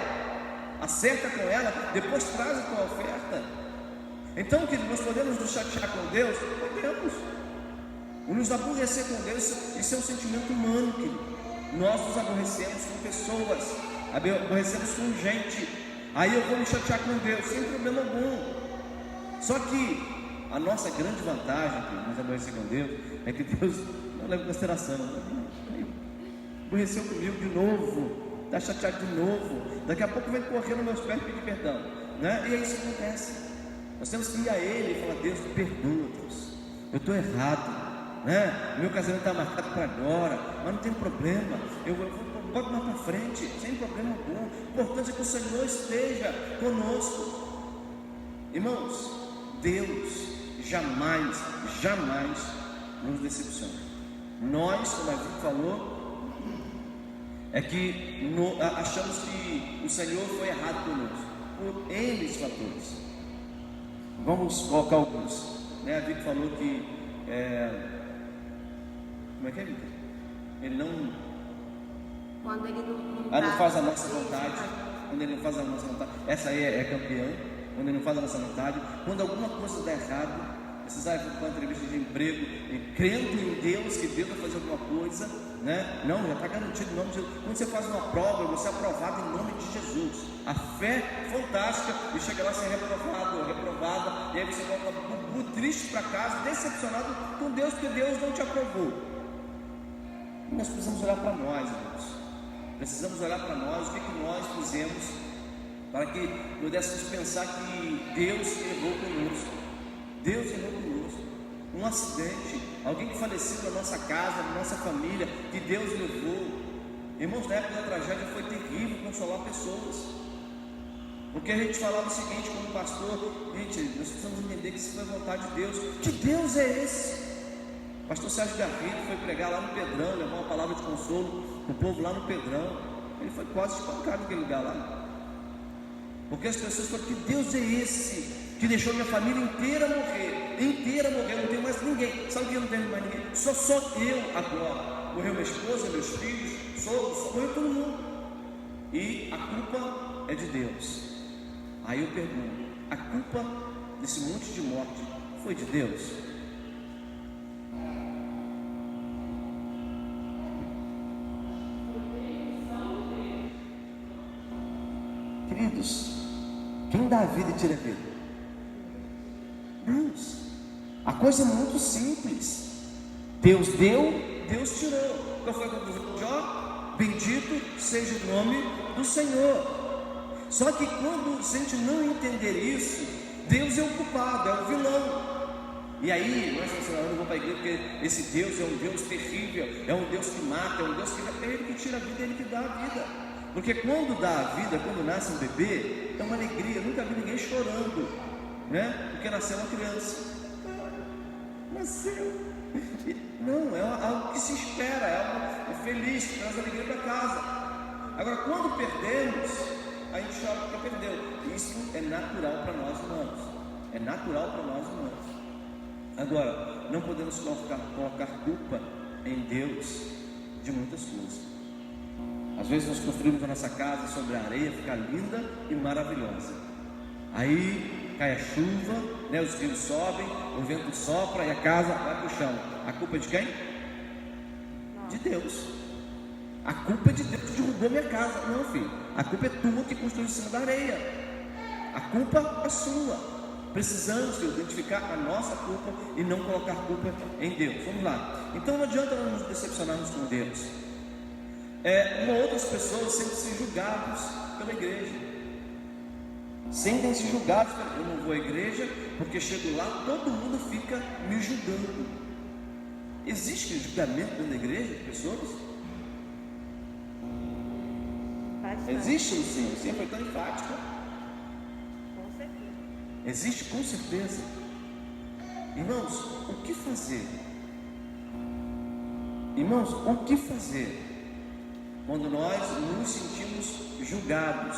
acerta com ela, depois traz a tua oferta. Então, querido, nós podemos nos chatear com Deus? Podemos. O nos aborrecer com Deus, isso é um sentimento humano, querido. Nós nos aborrecemos com pessoas, aborrecemos com gente. Aí eu vou me chatear com Deus, sem problema algum. Só que a nossa grande vantagem, querido, nos aborrecer com Deus, é que Deus não leva em consideração. Aborreceu comigo de novo, está chateado de novo. Daqui a pouco vem correr nos meus pés e pedir perdão, né? E aí isso acontece. Nós temos que ir a Ele e falar: Deus, me perdoa, Deus, eu estou errado, né? Meu casamento está marcado para agora, mas não tem problema, eu vou mais para frente, sem problema algum. O importante é que o Senhor esteja conosco. Irmãos, Deus jamais nos decepciona. Nós, como a gente falou, é que achamos que o Senhor foi errado conosco, por N fatores. Vamos colocar alguns, né? A Vicky falou que como é que é, Vicky? Ele não... Quando ele não faz a nossa vontade. Quando ele não faz a nossa vontade. Essa aí é campeã. Quando ele não faz a nossa vontade. Quando alguma coisa dá errado, precisar ir para uma entrevista de emprego e crendo em Deus, que Deus vai fazer alguma coisa, né? Não, já está garantido em nome de Jesus. Quando você faz uma prova, você é aprovado em nome de Jesus. A fé fantástica, e chega lá ser reprovado ou reprovada, e aí você volta muito triste para casa, decepcionado com Deus, porque Deus não te aprovou. E nós precisamos olhar para nós, irmãos. Precisamos olhar para nós, o que nós fizemos para que pudéssemos pensar que Deus errou conosco. Deus errou conosco. Um acidente, alguém que faleceu na nossa casa, na nossa família, que Deus levou. Irmãos, na época da tragédia foi terrível consolar pessoas. Porque a gente falava o seguinte como pastor: gente, nós precisamos entender que isso foi a vontade de Deus. Que Deus é esse? pastor Sérgio Garrido foi pregar lá no Pedrão, levar uma palavra de consolo para o povo lá no Pedrão. Ele foi quase espancado naquele lugar lá, porque as pessoas falam: que Deus é esse que deixou minha família inteira morrer, não tenho mais ninguém. Sabe que eu não tenho mais ninguém? Só eu agora. Morreu minha esposa, meus filhos, só morreu todo mundo, e a culpa é de Deus. Aí eu pergunto: a culpa desse monte de morte foi de Deus? Queridos, quem dá a vida e tira a vida? Deus. A coisa é muito simples. Deus deu, Deus tirou. Qual foi a conclusão de Jó? Bendito seja o nome do Senhor. Só que quando a gente não entender isso, Deus é o culpado, é o vilão. E aí, nós não vamos para a igreja porque esse Deus é um Deus terrível, é um Deus que mata, é um Deus que é Ele que tira a vida, é Ele que dá a vida. Porque quando dá a vida, quando nasce um bebê, é uma alegria. Eu nunca vi ninguém chorando, né? Porque nasceu uma criança. Nasceu. Não, é algo que se espera, é algo feliz, traz alegria para casa. Agora, quando perdemos, a gente chora porque perdeu. Isso é natural para nós humanos. É natural para nós humanos. Agora, não podemos colocar culpa em Deus de muitas coisas. Às vezes nós construímos a nossa casa sobre a areia, fica linda e maravilhosa. Aí cai a chuva, né, os rios sobem, o vento sopra e a casa vai para o chão. A culpa é de quem? De Deus. A culpa é de Deus que derrubou minha casa. Não, filho, a culpa é tua que construiu em cima da areia. A culpa é sua. Precisamos identificar a nossa culpa e não colocar culpa em Deus. Vamos lá. Então não adianta nós nos decepcionarmos com Deus. Outras pessoas sentem-se julgados pela igreja. Sentem-se julgados. Eu não vou à igreja porque chego lá, todo mundo fica me julgando. Existe julgamento dentro da igreja de pessoas? Existe, sim. Sempre foi tão enfática. Com certeza. Existe, com certeza. Irmãos, o que fazer? Irmãos, o que fazer quando nós nos sentimos julgados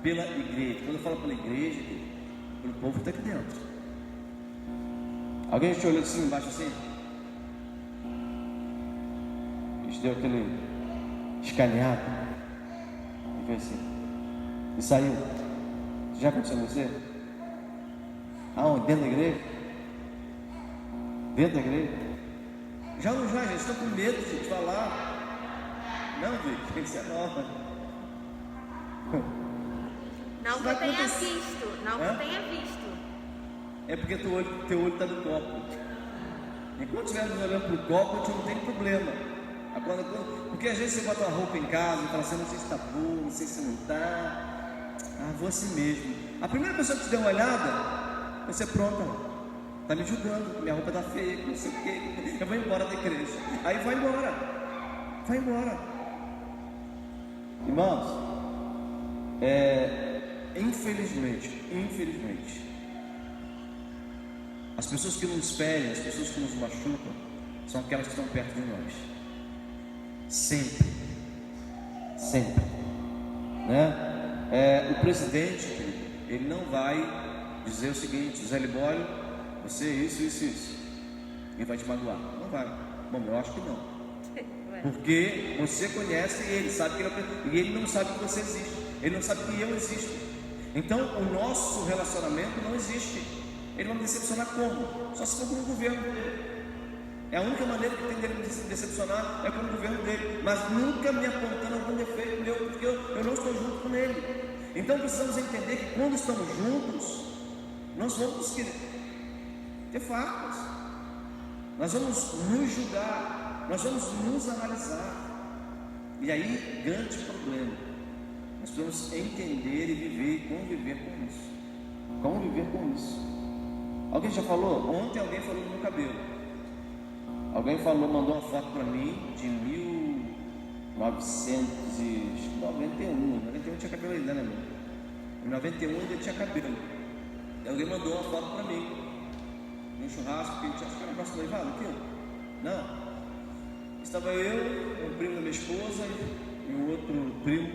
pela igreja? Quando eu falo pela igreja, pelo povo que está aqui dentro. Alguém te olhou assim embaixo assim? A gente deu aquele escaneado e fez assim e saiu. Já aconteceu com você? Aonde? Dentro da igreja? Dentro da igreja? Já não já, estou com medo de falar. Não, Vicky, isso é nova. Não que eu tenha visto, não que eu tenha visto. É porque teu olho está no copo. Enquanto estivermos olhando para o copo, a gente não tem problema. Porque às vezes você bota uma roupa em casa e fala assim: não sei se está boa, não sei se não está. Vou assim mesmo. A primeira pessoa que te der uma olhada, você pronta. Está me julgando, minha roupa está feia, não sei o quê. Eu vou embora da igreja. Aí vai embora. Vai embora. Irmãos, infelizmente, as pessoas que nos ferem, as pessoas que nos machucam, são aquelas que estão perto de nós. Sempre, né? O presidente, ele não vai dizer o seguinte: Zé Libório, você isso, e vai te magoar. Não vai. Bom, eu acho que não. Porque você conhece ele, sabe que ele é, e ele não sabe que você existe, ele não sabe que eu existo. Então o nosso relacionamento não existe. Ele vai me decepcionar como? Só se for com o governo dele. É a única maneira que tem dele me decepcionar é com o governo dele, mas nunca me apontando algum defeito meu, porque eu não estou junto com ele. Então precisamos entender que quando estamos juntos, nós vamos ter farpas, nós vamos nos julgar, nós vamos nos analisar. E aí, grande problema. Nós precisamos entender e viver e conviver com isso. Conviver com isso. Alguém já falou? Ontem alguém falou do meu cabelo. Alguém falou, mandou uma foto para mim de 1991. 91 tinha cabelo ainda, né, meu? Em 91 ainda tinha cabelo. E alguém mandou uma foto para mim. Um churrasco, que a gente acha que era nosso noivado aqui, ó. Não. Estava eu, um primo da minha esposa e um outro primo.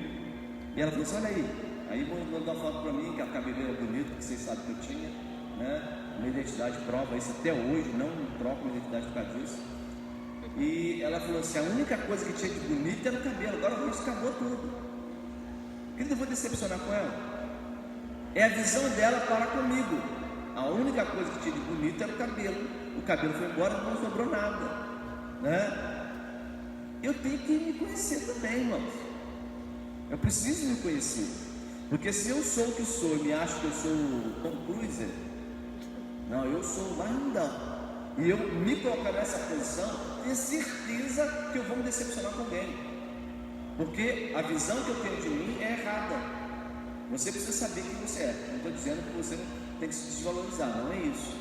E ela falou assim: olha aí. Aí mandou uma foto para mim, que a cabeleira bonita, que vocês sabem que eu tinha, né? Minha identidade prova isso até hoje, não troco minha identidade por causa disso. E ela falou assim: a única coisa que tinha de bonita era o cabelo, agora o rosto acabou tudo. Querido, eu vou decepcionar com ela. É a visão dela para comigo. A única coisa que tinha de bonito era o cabelo foi embora, não sobrou nada, né? Eu tenho que me conhecer também, irmãos. Eu preciso me conhecer, porque se eu sou o que sou e me acho que eu sou o Tom Cruise, não, eu sou o lindão, e eu me colocar nessa posição, tenho certeza que eu vou me decepcionar com alguém, porque a visão que eu tenho de mim é errada. Você precisa saber quem você é. Não estou dizendo que você tem que se desvalorizar, não é isso.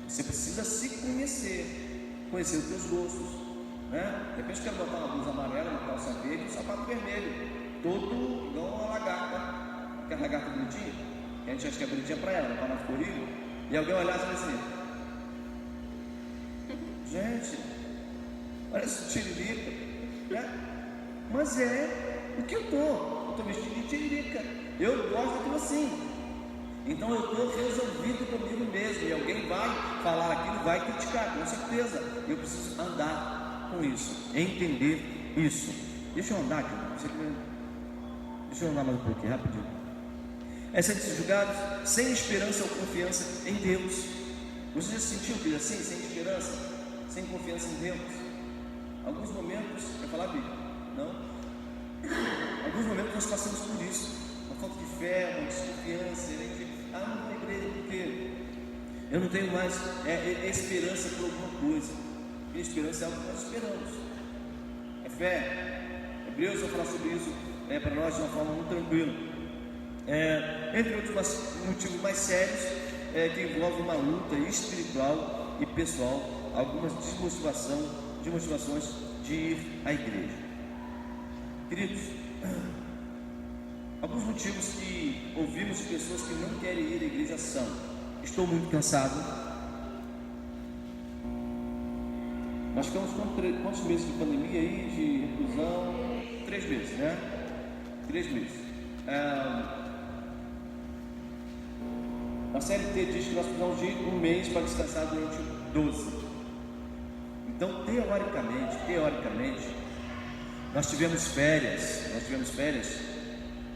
Você precisa se conhecer os seus gostos, né? De repente eu quero botar uma blusa amarela, uma calça verde e um sapato vermelho, todo igual uma lagarta, aquela lagarta bonitinha, que a gente acha que é bonitinha para ela, para o corinho, e alguém olhar e falar assim: gente, parece tiririca, né? Mas é o que eu estou vestido de tiririca. Eu gosto daquilo assim. Então eu estou resolvido comigo mesmo. E alguém vai falar aquilo, vai criticar, com certeza. Eu preciso andar com isso, entender isso. Deixa eu andar aqui. Deixa eu andar mais um pouquinho, rapidinho. É ser julgados sem esperança ou confiança em Deus. Você já se sentiu, filho, assim, sem esperança, sem confiança em Deus? Alguns momentos, quer falar, Bíblia? Não? Alguns momentos nós passamos por isso. Uma falta de fé, uma desconfiança, não vou na igreja porque eu não tenho mais esperança por alguma coisa. E esperança é algo que nós esperamos. É fé. Hebreus vai falar sobre isso para nós de uma forma muito tranquila. Entre outros motivos mais sérios, que envolvem uma luta espiritual e pessoal, algumas desmotivações de ir à igreja. Queridos, alguns motivos que ouvimos de pessoas que não querem ir à igreja são: estou muito cansado. Nós ficamos quantos meses de pandemia aí, de reclusão? 3 meses, né? 3 meses. A CLT diz que nós precisamos de 1 mês para descansar durante 12. Então, teoricamente, nós tivemos férias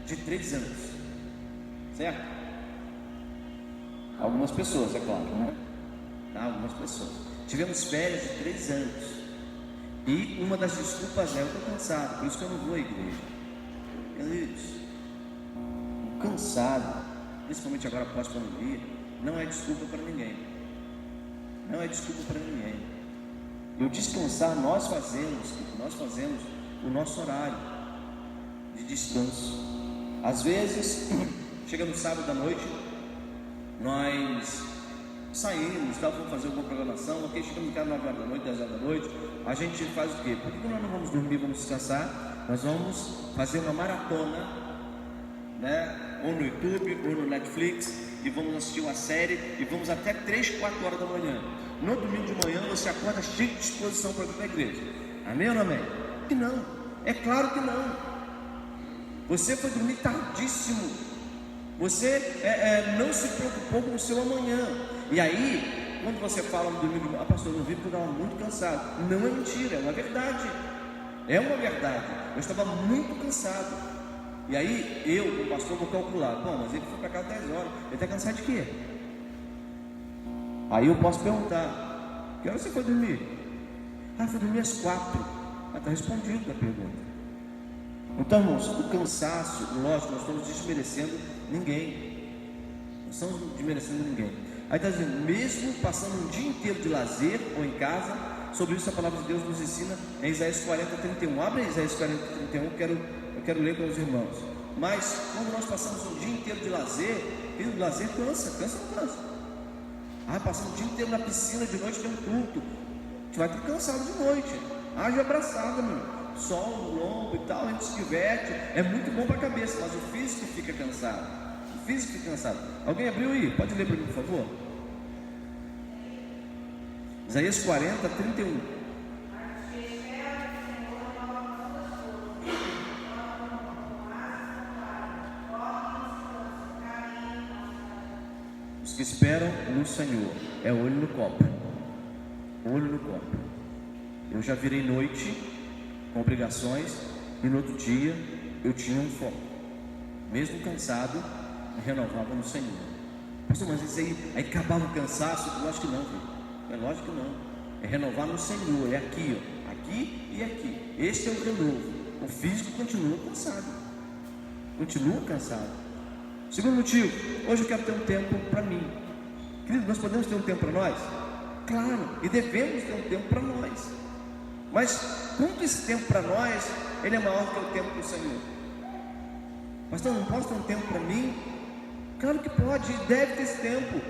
de 3 anos, certo? Algumas pessoas, é claro, né? Algumas pessoas. Tivemos férias de 3 anos. E uma das desculpas é: eu estou cansado, por isso que eu não vou à igreja. Queridos, cansado, principalmente agora pós-pandemia, não é desculpa para ninguém. Não é desculpa para ninguém. E o descansar, nós fazemos o nosso horário de descanso. Às vezes, chega no sábado à noite, nós saímos, vamos fazer alguma programação, ok, chegamos em casa 9 horas da noite, 10 horas da noite, a gente faz o quê? Por que nós não vamos dormir, vamos descansar? Nós vamos fazer uma maratona, né? Ou no YouTube, ou no Netflix, e vamos assistir uma série, e vamos até 3, 4 horas da manhã. No domingo de manhã, você acorda cheio de disposição para vir para a igreja. Amém ou não amém? Que não, é claro que não. Você foi dormir tardíssimo. Você não se preocupou com o seu amanhã. E aí, quando você fala no domingo: pastor, eu não vi porque eu estava muito cansado. Não é mentira, é uma verdade. É uma verdade. Eu estava muito cansado. E aí, eu, o pastor, vou calcular: bom, mas ele foi para casa 10 horas. Ele está cansado de quê? Aí eu posso perguntar: que hora você foi dormir? Foi dormir às 4. Está respondido a pergunta. Então, irmãos, o cansaço, lógico, nós estamos desmerecendo ninguém. Não estamos desmerecendo ninguém. Aí está dizendo: mesmo passando um dia inteiro de lazer ou em casa. Sobre isso a palavra de Deus nos ensina em Isaías 40, 31. Abre Isaías 40, 31, eu quero ler com os irmãos. Mas quando nós passamos um dia inteiro de lazer, o lazer cansa ou não cansa? Passando o dia inteiro na piscina, de noite tem um culto, a gente vai ter cansado de noite. Haja abraçada, meu. Sol no lombo e tal, a gente se diverte, é muito bom para a cabeça, mas o físico fica cansado. Alguém abriu aí? Pode ler para mim, por favor? Isaías 40, 31. que esperam no Senhor é olho no copo. Olho no copo. Eu já virei noite com obrigações e no outro dia eu tinha um foco. Mesmo cansado, me renovava no Senhor. Pastor, mas isso aí acabava o cansaço? Lógico que não, filho. É lógico que não. É renovar no Senhor. É aqui, ó. Aqui e aqui. Este é o renovo. O físico continua cansado. Continua cansado. Segundo motivo, hoje eu quero ter um tempo para mim. Querido, nós podemos ter um tempo para nós? Claro, e devemos ter um tempo para nós. Mas quanto esse tempo para nós, ele é maior que o tempo para o Senhor? Pastor, não posso ter um tempo para mim? Claro que pode, e deve ter esse tempo.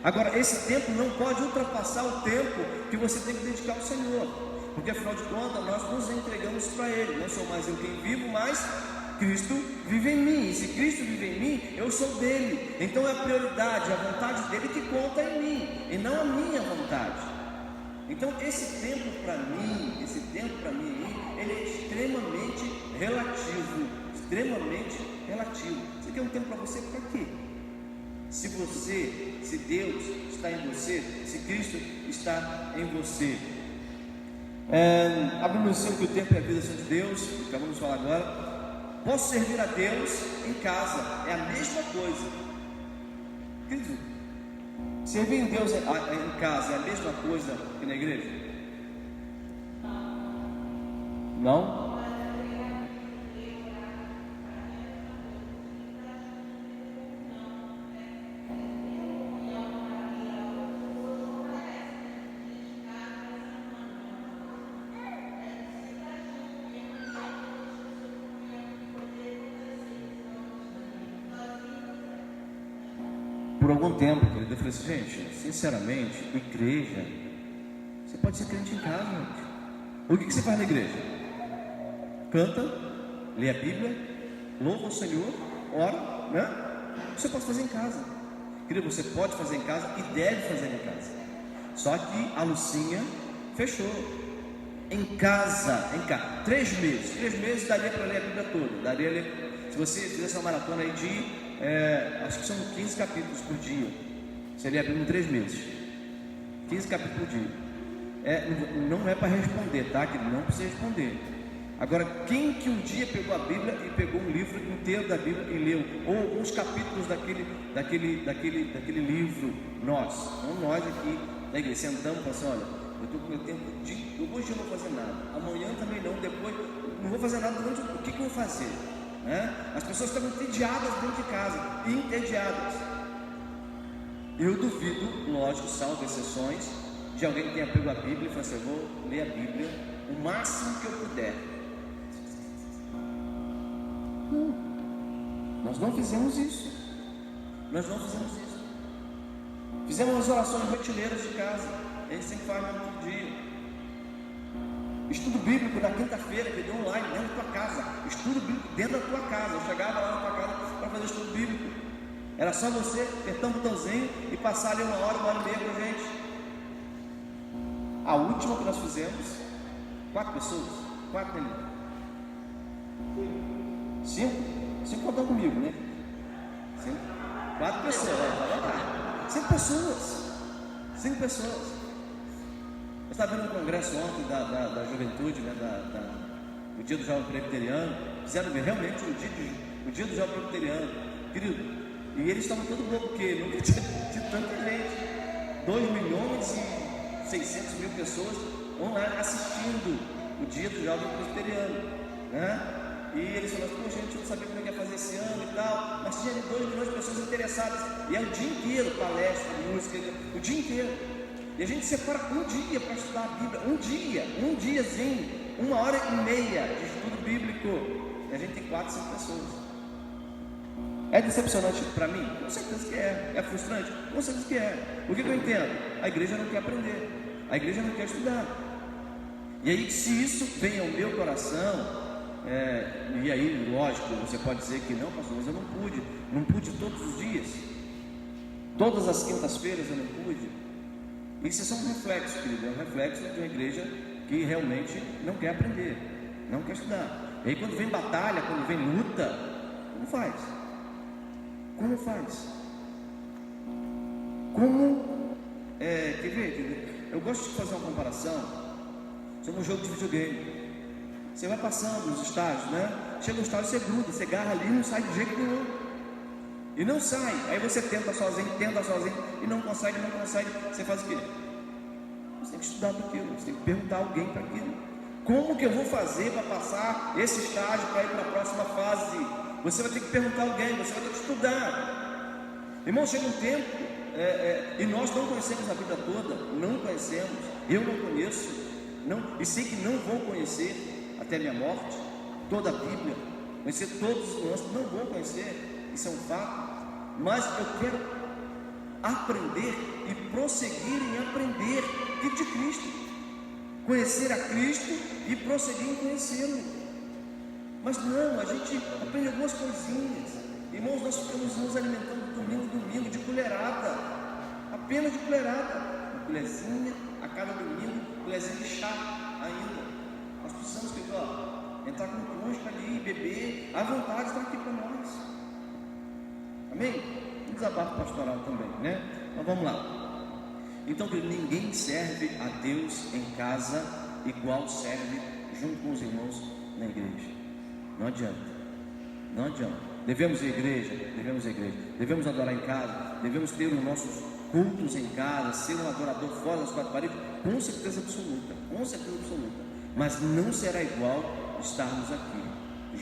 Agora, esse tempo não pode ultrapassar o tempo que você tem que dedicar ao Senhor, porque afinal de contas nós nos entregamos para Ele. Não sou mais eu quem vivo, mas Cristo vive em mim. E se Cristo vive em mim, eu sou dele. Então é a prioridade, a vontade dele que conta em mim, e não a minha vontade. Então esse tempo para mim, ele é extremamente relativo. Extremamente relativo. Você quer um tempo para você para quê? Se Deus está em você, se Cristo está em você. Abrimos que o tempo é a vida de Deus, acabamos de falar agora. Posso servir a Deus em casa, é a mesma coisa. Querido, servir em Deus em casa é a mesma coisa que na igreja? Não? Por algum tempo, querido, eu falei assim, gente, sinceramente, igreja, você pode ser crente em casa, gente. O que você faz na igreja? Canta, lê a Bíblia, louva o Senhor, ora, né? Você pode fazer em casa. Querido, você pode fazer em casa e deve fazer em casa. Só que a Lucinha fechou. Em casa, 3 meses daria para ler a Bíblia toda. Se você fizesse uma maratona aí de acho que são 15 capítulos por dia. Você lê a Bíblia em 3 meses. 15 capítulos por dia. Não é para responder, tá? Que não precisa responder. Agora, quem que um dia pegou a Bíblia e pegou um livro inteiro da Bíblia e leu, ou alguns capítulos daquele livro? Nós aqui da igreja sentamos e falamos assim: olha, eu estou com meu tempo hoje eu não vou fazer nada, amanhã também não, depois não vou fazer nada durante o que eu vou fazer? As pessoas estão entediadas dentro de casa, entediadas. Eu duvido, lógico, salvo exceções, de alguém que tenha pego a Bíblia e falou assim: eu vou ler a Bíblia o máximo que eu puder. Nós não fizemos isso. Fizemos as orações rotineiras de casa, a gente sempre faz no outro dia. Estudo bíblico na quinta-feira, que deu online, dentro da tua casa. Estudo bíblico dentro da tua casa. Eu chegava lá na tua casa para fazer estudo bíblico. Era só você apertar um botãozinho e passar ali 1 hora, 1 hora e meia para a gente. A última que nós fizemos, 4 pessoas, 4 ali. 5 contando comigo, né? 4 pessoas, 5 pessoas. Eu estava vendo um congresso ontem da juventude, né, o dia do jovem presbiteriano. Fizeram realmente o dia do jovem presbiteriano, querido. E eles estavam todo loucos, porque nunca tinha tanta gente. 2.600.000 pessoas online assistindo o dia do jovem presbiteriano, né? E eles falaram assim: pô, gente, eu não sabia como é que ia fazer esse ano e tal. Mas tinha 2 milhões de pessoas interessadas. E é o dia inteiro, palestra, música, o dia inteiro. E a gente separa um dia para estudar a Bíblia, um diazinho, 1 hora e meia de estudo bíblico. E a gente tem 4, 5 pessoas. É decepcionante para mim? Com certeza que é. É frustrante? Com certeza que é. O que eu entendo? A igreja não quer aprender, a igreja não quer estudar. E aí, se isso vem ao meu coração, e aí, lógico, você pode dizer que não, pastor, mas eu não pude todos os dias, todas as quintas-feiras eu não pude. Isso é só um reflexo, querido, é um reflexo de uma igreja que realmente não quer aprender, não quer estudar. E aí quando vem batalha, quando vem luta, como faz? Como, quer ver? Eu gosto de fazer uma comparação sobre um jogo de videogame. Você vai passando os estágios, né? Chega no estágio, você gruda, você agarra ali e não sai de jeito nenhum. E não sai. Aí você tenta sozinho e não consegue. Você faz o quê? Você tem que estudar para aquilo, você tem que perguntar a alguém para aquilo. Como que eu vou fazer para passar esse estágio para ir para a próxima fase? Você vai ter que perguntar a alguém, você vai ter que estudar. Irmão, chega um tempo, e nós não conhecemos a vida toda, não conhecemos, eu não conheço, e sei que não vou conhecer até a minha morte, toda a Bíblia, conhecer todos os nuances, não vou conhecer, isso é um fato, mas eu quero aprender e prosseguir em aprender de Cristo, conhecer a Cristo e prosseguir em conhecê-lo. Mas não, a gente aprende algumas coisinhas. Irmãos, nós ficamos nos alimentando domingo de colherada, apenas de colherada, uma colherzinha a cada domingo, colherzinha de chá ainda. Nós precisamos entrar com o cônjuge ali, beber, à vontade está aqui para nós. Amém? Um desabafo pastoral também, né? Mas vamos lá. Então, ninguém serve a Deus em casa igual serve junto com os irmãos na igreja. Não adianta. Devemos ir à igreja, devemos adorar em casa, devemos ter os nossos cultos em casa, ser um adorador fora das quatro paredes, com certeza absoluta. Mas não será igual estarmos aqui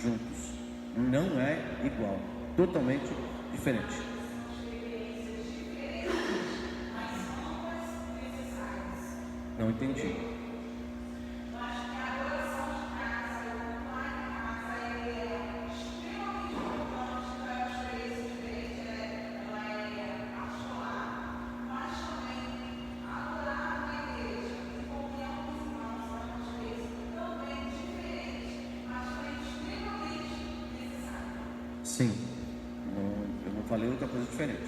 juntos. Não é igual, totalmente diferente. Não entendi. Sim, eu não falei outra coisa diferente.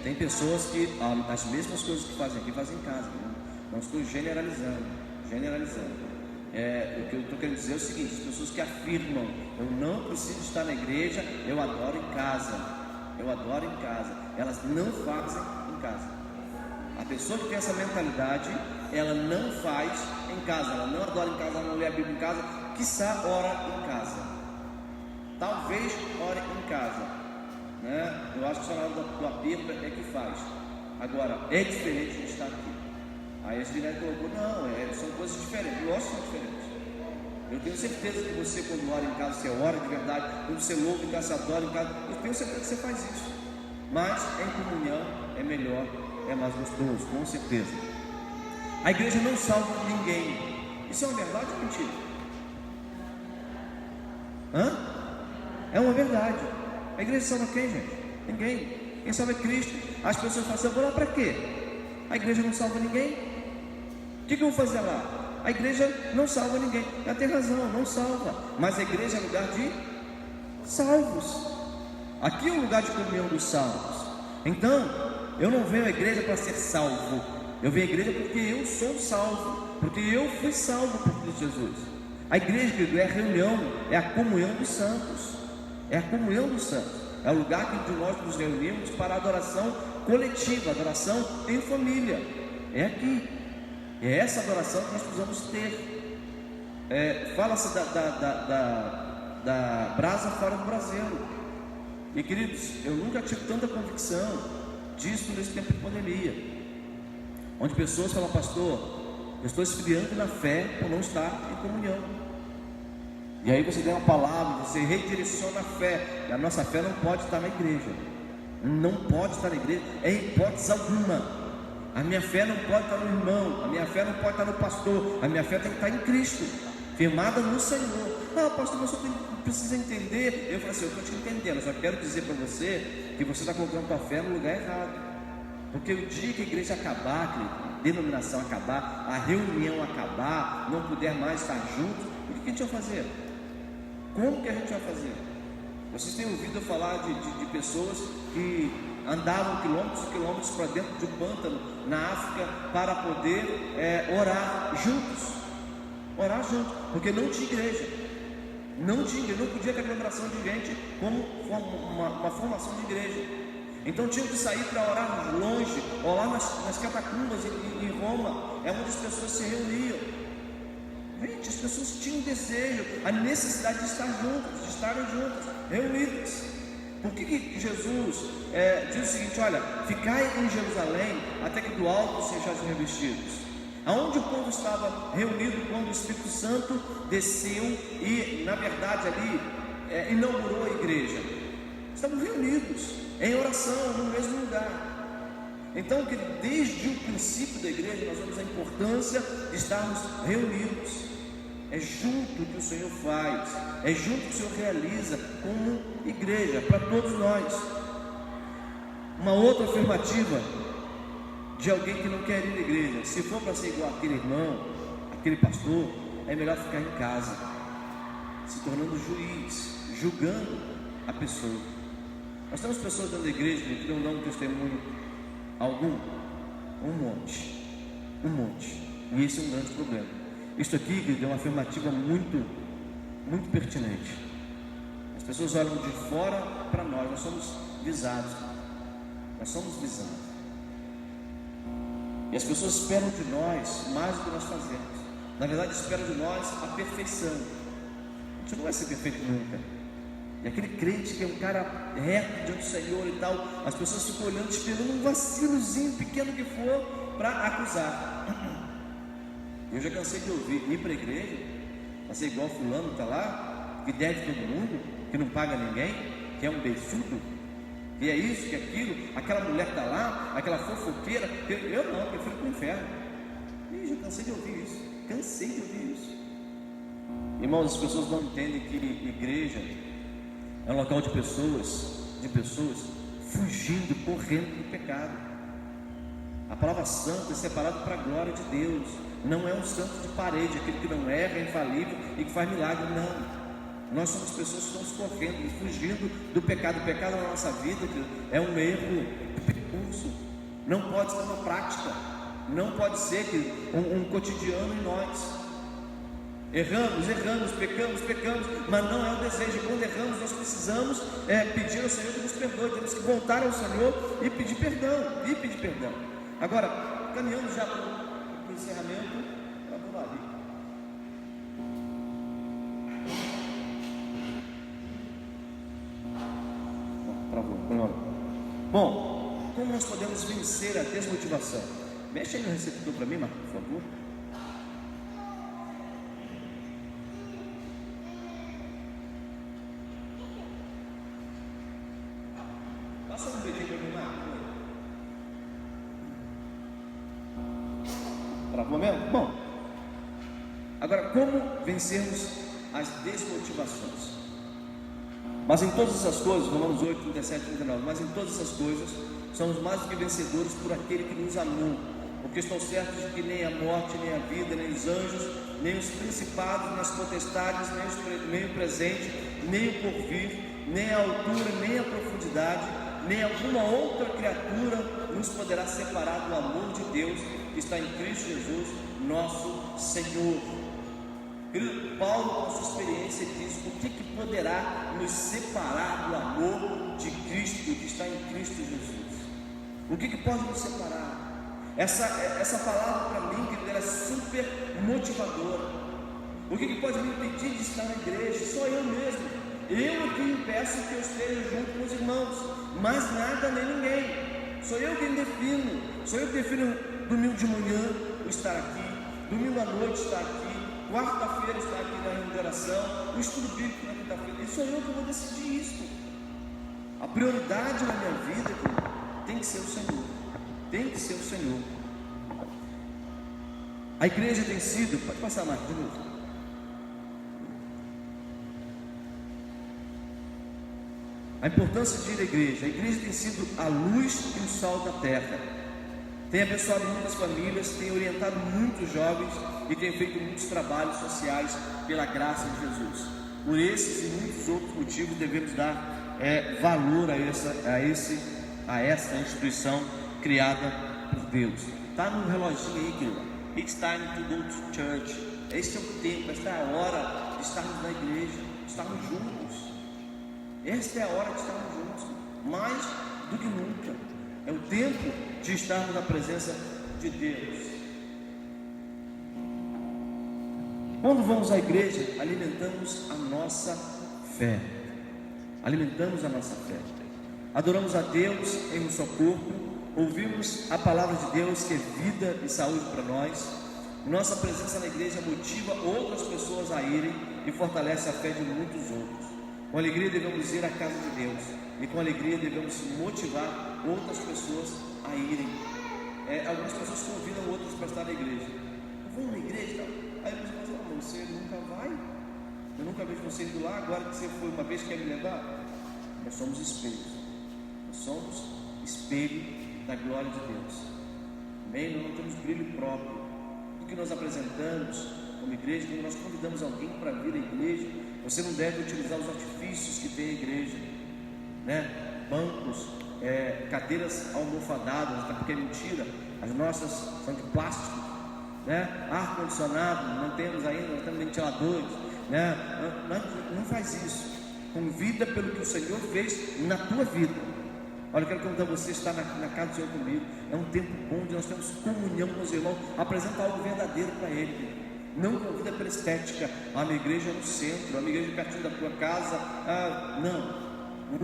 Tem pessoas que as mesmas coisas que fazem aqui fazem em casa. Não estou generalizando. O que eu estou querendo dizer é o seguinte: as pessoas que afirmam eu não preciso estar na igreja, eu adoro em casa, elas não fazem em casa. A pessoa que tem essa mentalidade, ela não faz em casa, ela não adora em casa, ela não lê a Bíblia em casa, quiçá ora em casa. Talvez ore em casa, né? Eu acho que só na hora do aperto é que faz. Agora, é diferente de estar aqui. Aí a gente colocou, não, são coisas diferentes. Lógico que são diferentes. Eu tenho certeza que você, quando ora em casa, você ora de verdade. Quando você louva em casa, você adora em casa. Eu tenho certeza que você faz isso. Mas em comunhão é melhor, é mais gostoso, com certeza. A igreja não salva ninguém. Isso é uma verdade ou mentira? É uma verdade. A igreja salva quem, gente? Ninguém. Quem salva é Cristo. As pessoas falam assim, eu vou lá para quê? A igreja não salva ninguém. O que eu vou fazer lá? A igreja não salva ninguém. Ela tem razão, não salva. Mas a igreja é lugar de salvos. Aqui é o lugar de comunhão dos salvos. Então, eu não venho à igreja para ser salvo. Eu venho à igreja porque eu sou salvo. Porque eu fui salvo por Cristo Jesus. A igreja, querido, é a reunião, é a comunhão dos santos. É a comunhão dos santos. É o lugar que nós nos reunimos para adoração coletiva, adoração em família. É aqui. É essa adoração que nós precisamos ter. Fala-se da brasa fora do braseiro. E queridos, eu nunca tive tanta convicção disso nesse tempo de pandemia, onde pessoas falam, pastor, eu estou esfriando na fé por não estar em comunhão. E aí você dá uma palavra, você redireciona a fé. E a nossa fé não pode estar na igreja. Não pode estar na igreja, em hipótese alguma. A minha fé não pode estar no irmão, a minha fé não pode estar no pastor, a minha fé tem que estar em Cristo, firmada no Senhor. Pastor, você precisa entender. Eu falo assim, eu estou te entendendo, eu só quero dizer para você que você está colocando a tua fé no lugar errado. Porque o dia que a igreja acabar, a denominação acabar, a reunião acabar, não puder mais estar juntos, o que a gente vai fazer? Como que a gente vai fazer? Vocês têm ouvido eu falar de pessoas que andavam quilômetros e quilômetros para dentro de um pântano na África para poder orar juntos, porque não tinha igreja, não podia ter aglomeração de gente como uma formação de igreja. Então tinham que sair para orar longe, orar nas catacumbas em Roma, é onde as pessoas se reuniam. Gente, as pessoas tinham desejo, a necessidade de estar juntas, de estarem juntas, reunidas. Por que Jesus diz o seguinte: olha, ficai em Jerusalém até que do alto sejais revestidos? Aonde o povo estava reunido quando o Espírito Santo desceu e, na verdade, ali inaugurou a igreja? Estavam reunidos em oração no mesmo lugar. Então, desde o princípio da igreja, nós vemos a importância de estarmos reunidos. É junto que o Senhor faz, é junto que o Senhor realiza como igreja, para todos nós. Uma outra afirmativa de alguém que não quer ir à igreja: se for para ser igual aquele irmão, aquele pastor, é melhor ficar em casa, se tornando juiz, julgando a pessoa. Nós temos pessoas dentro da igreja que não dão um testemunho algum, um monte, e esse é um grande problema. Isso aqui é uma afirmativa muito pertinente. As pessoas olham de fora para nós somos visados, e as pessoas esperam de nós mais do que nós fazemos. Na verdade, esperam de nós a perfeição. A gente não vai ser perfeito nunca. E aquele crente que é um cara reto diante do Senhor e tal, as pessoas ficam olhando, esperando um vacilozinho pequeno que for para acusar. Eu já cansei de ouvir: ir para a igreja vai ser igual fulano que está lá, que deve todo mundo, que não paga ninguém, que é um beiçudo, que é isso, que é aquilo, aquela mulher que está lá, aquela fofoqueira. Eu não, prefiro ir para o inferno. E já cansei de ouvir isso. Irmãos, as pessoas não entendem que igreja é um local de pessoas fugindo, correndo do pecado. A palavra santo é separado para a glória de Deus. Não é um santo de parede, aquele que não erra, é infalível e que faz milagre. Não. Nós somos pessoas que estamos correndo, fugindo do pecado. O pecado na nossa vida é um erro, percurso. Não pode ser uma prática. Não pode ser um cotidiano em nós. Erramos, pecamos, mas não é o desejo. Quando erramos, nós precisamos pedir ao Senhor que nos perdoe. Temos que voltar ao Senhor e pedir perdão. Agora, caminhando já para o encerramento, vamos lá ali. Bom, como nós podemos vencer a desmotivação? Mexe aí no receptor para mim, Marcos, por favor. Passa um dedinho para mim, Marcos. Travou mesmo? Bom, agora, como vencermos as desmotivações? Mas em todas essas coisas, Romanos 8, 37, 39, mas em todas essas coisas somos mais do que vencedores por aquele que nos amou, porque estão certos de que nem a morte, nem a vida, nem os anjos, nem os principados, nem as potestades, nem o presente, nem o porvir, nem a altura, nem a profundidade, nem alguma outra criatura nos poderá separar do amor de Deus que está em Cristo Jesus, nosso Senhor. Paulo, com sua experiência, diz: o que poderá nos separar do amor de Cristo que está em Cristo Jesus? O que pode nos separar? Essa palavra para mim, que é super motivadora. O que pode me impedir de estar na igreja? Só eu mesmo. Eu que impeço que eu esteja junto com os irmãos, mas nada nem ninguém. Sou eu quem defino. Sou eu que defino domingo de manhã o estar aqui, domingo à noite estar aqui, quarta-feira estar aqui na reunião de oração, o estudo bíblico na quinta-feira. E sou eu que vou decidir isso. A prioridade na minha vida tem que ser o Senhor. Tem que ser o Senhor. A igreja tem sido, pode passar mais de novo. A importância de ir à igreja. A igreja tem sido a luz e o sal da terra. Tem abençoado muitas famílias, tem orientado muitos jovens e tem feito muitos trabalhos sociais pela graça de Jesus. Por esses e muitos outros motivos devemos dar valor a essa instituição criada por Deus. Está no reloginho aí, querido. It's time to go to church. Esse é o tempo, esta é a hora de estarmos na igreja, de estarmos juntos. Esta é a hora de estarmos juntos. Mas do que nunca. É o tempo de estarmos na presença de Deus. Quando vamos à igreja, alimentamos a nossa fé. Alimentamos a nossa fé. Adoramos a Deus em um só corpo. Ouvimos a palavra de Deus, que é vida e saúde para nós. Nossa presença na igreja motiva outras pessoas a irem e fortalece a fé de muitos outros. Com alegria devemos ir à casa de Deus, e com alegria devemos motivar outras pessoas a irem. Algumas pessoas convidam outras para estar na igreja. Vamos na igreja? Aí a pessoa fala: você nunca vai? Eu nunca vejo você indo lá, agora que você foi uma vez, quer me levar? Nós somos espelhos. Nós somos espelho da glória de Deus. Amém? Nós não temos brilho próprio. Tudo que nós apresentamos como igreja, quando nós convidamos alguém para vir à igreja, você não deve utilizar os artifícios que tem a igreja, né? Bancos, cadeiras almofadadas, porque é mentira. As nossas são de plástico, né? Ar condicionado, não temos ainda, nós temos ventiladores, né? Não faz isso. Convida pelo que o Senhor fez na tua vida. Olha, eu quero convidar você a estar na casa do Senhor comigo. É um tempo bom onde nós temos comunhão com os irmãos. Apresenta algo verdadeiro para Ele. Não convida pela estética. A minha igreja é no centro, a minha igreja é pertinho da tua casa. Não.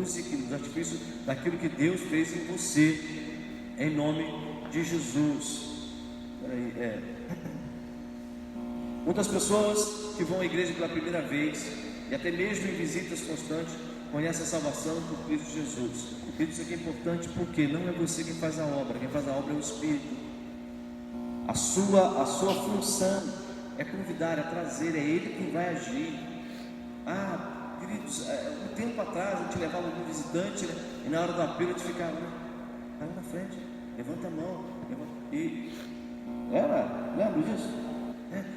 Use os artifícios daquilo que Deus fez em você, em nome de Jesus. Muitas pessoas que vão à igreja pela primeira vez, e até mesmo em visitas constantes, conhecem a salvação por Cristo Jesus. Isso aqui é importante porque não é você quem faz a obra, quem faz a obra é o Espírito. A sua função é convidar, é trazer, é Ele quem vai agir. Queridos, um tempo atrás a gente levava algum visitante, né? E na hora do apelo a gente ficava lá na frente, levanta a mão, lembra disso?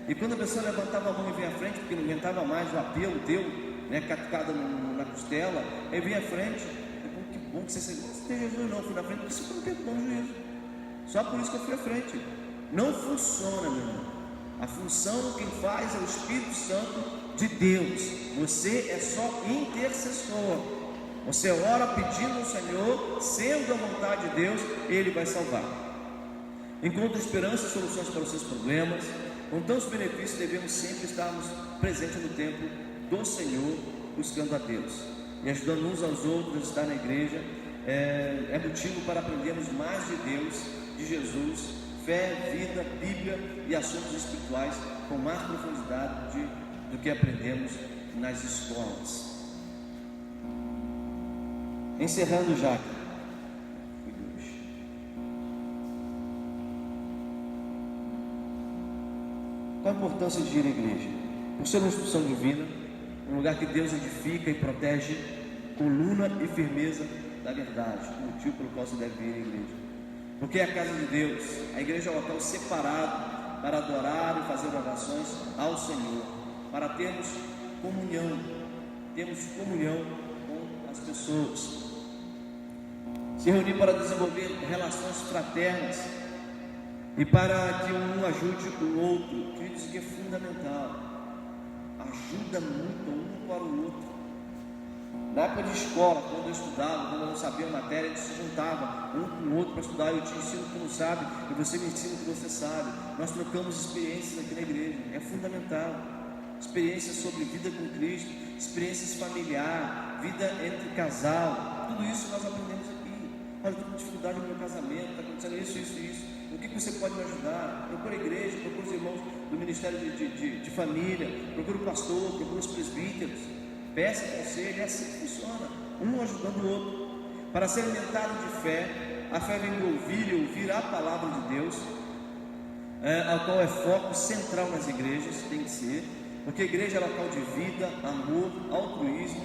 E quando a pessoa levantava a mão e vinha à frente, porque não aguentava mais o apelo teu, né, catucada na costela, aí vinha à frente. Que bom que você tem Jesus. Não, fui na frente porque você não tem bom juízo. Só por isso que eu fui à frente. Não funciona, meu irmão. A função quem faz é o Espírito Santo de Deus. Você é só intercessor. Você ora pedindo ao Senhor, sendo a vontade de Deus, Ele vai salvar. Encontra esperança e soluções para os seus problemas. Com tantos benefícios, devemos sempre estarmos presentes no tempo do Senhor, buscando a Deus e ajudando uns aos outros a estar na igreja. É motivo para aprendermos mais de Deus, de Jesus, fé, vida, Bíblia e assuntos espirituais com mais profundidade do que aprendemos nas escolas. Encerrando já. Qual a importância de ir à igreja? Por ser uma instituição divina, um lugar que Deus edifica e protege, coluna e firmeza da verdade, o motivo pelo qual você deve ir à igreja. Porque é a casa de Deus, a igreja é um local separado para adorar e fazer orações ao Senhor, para termos comunhão com as pessoas, se reunir para desenvolver relações fraternas e para que um ajude o outro. Queridos, que é fundamental. Ajuda muito um para o outro. Na época de escola, quando eu estudava, quando eu não sabia a matéria, a gente se juntava um com o outro para estudar. Eu te ensino o que tu não sabe e você me ensina o que você sabe. Nós trocamos experiências aqui na igreja. É fundamental. Experiências sobre vida com Cristo, experiências familiar, vida entre casal. Tudo isso nós aprendemos aqui. Olha, eu estou com dificuldade no meu casamento, está acontecendo isso. O que você pode me ajudar? Procura a igreja, procura os irmãos do Ministério de Família, procura o pastor, procura os presbíteros. Peça conselho, é assim que funciona, um ajudando o outro. Para ser alimentado de fé, a fé vem de ouvir e ouvir a palavra de Deus, ao qual é foco central nas igrejas, tem que ser, porque a igreja é local de vida, amor, altruísmo,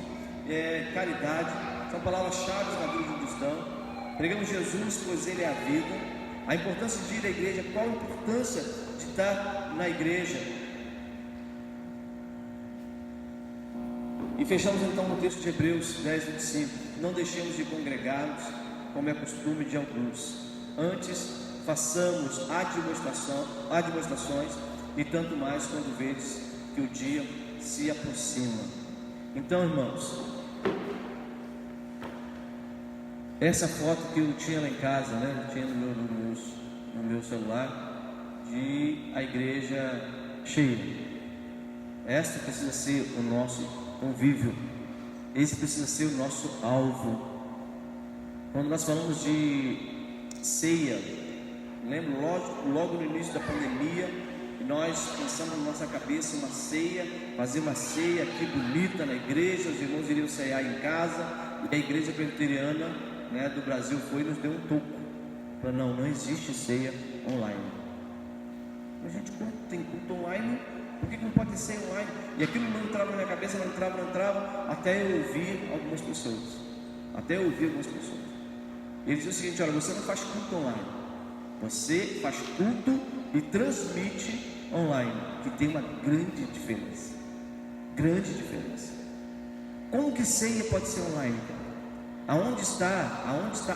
caridade, são palavras-chave na vida do cristão. Pregamos Jesus, pois Ele é a vida. A importância de ir à igreja, qual a importância de estar na igreja? E fechamos então no texto de Hebreus 10, 25. Não deixemos de congregar-nos, como é costume de alguns. Antes, façamos admoestações, e tanto mais quando vedes que o dia se aproxima. Então, irmãos, essa foto que eu tinha lá em casa, né? Eu tinha no meu celular, de a igreja cheia. Essa precisa ser o nosso convívio. Esse precisa ser o nosso alvo. Quando nós falamos de ceia, lembro logo no início da pandemia, nós pensamos na nossa cabeça uma ceia, fazer uma ceia aqui bonita na igreja, os irmãos iriam ceiar em casa, e a igreja presbiteriana, né, do Brasil foi e nos deu um toco. Falou, não existe ceia online. A gente tem culto online, por que não pode ter ceia online? E aquilo não entrava na minha cabeça, não entrava, até eu ouvir algumas pessoas. Ele dizia o seguinte: olha, você não faz culto online, você faz culto e transmite online, que tem uma grande diferença. Como que ceia pode ser online? Aonde está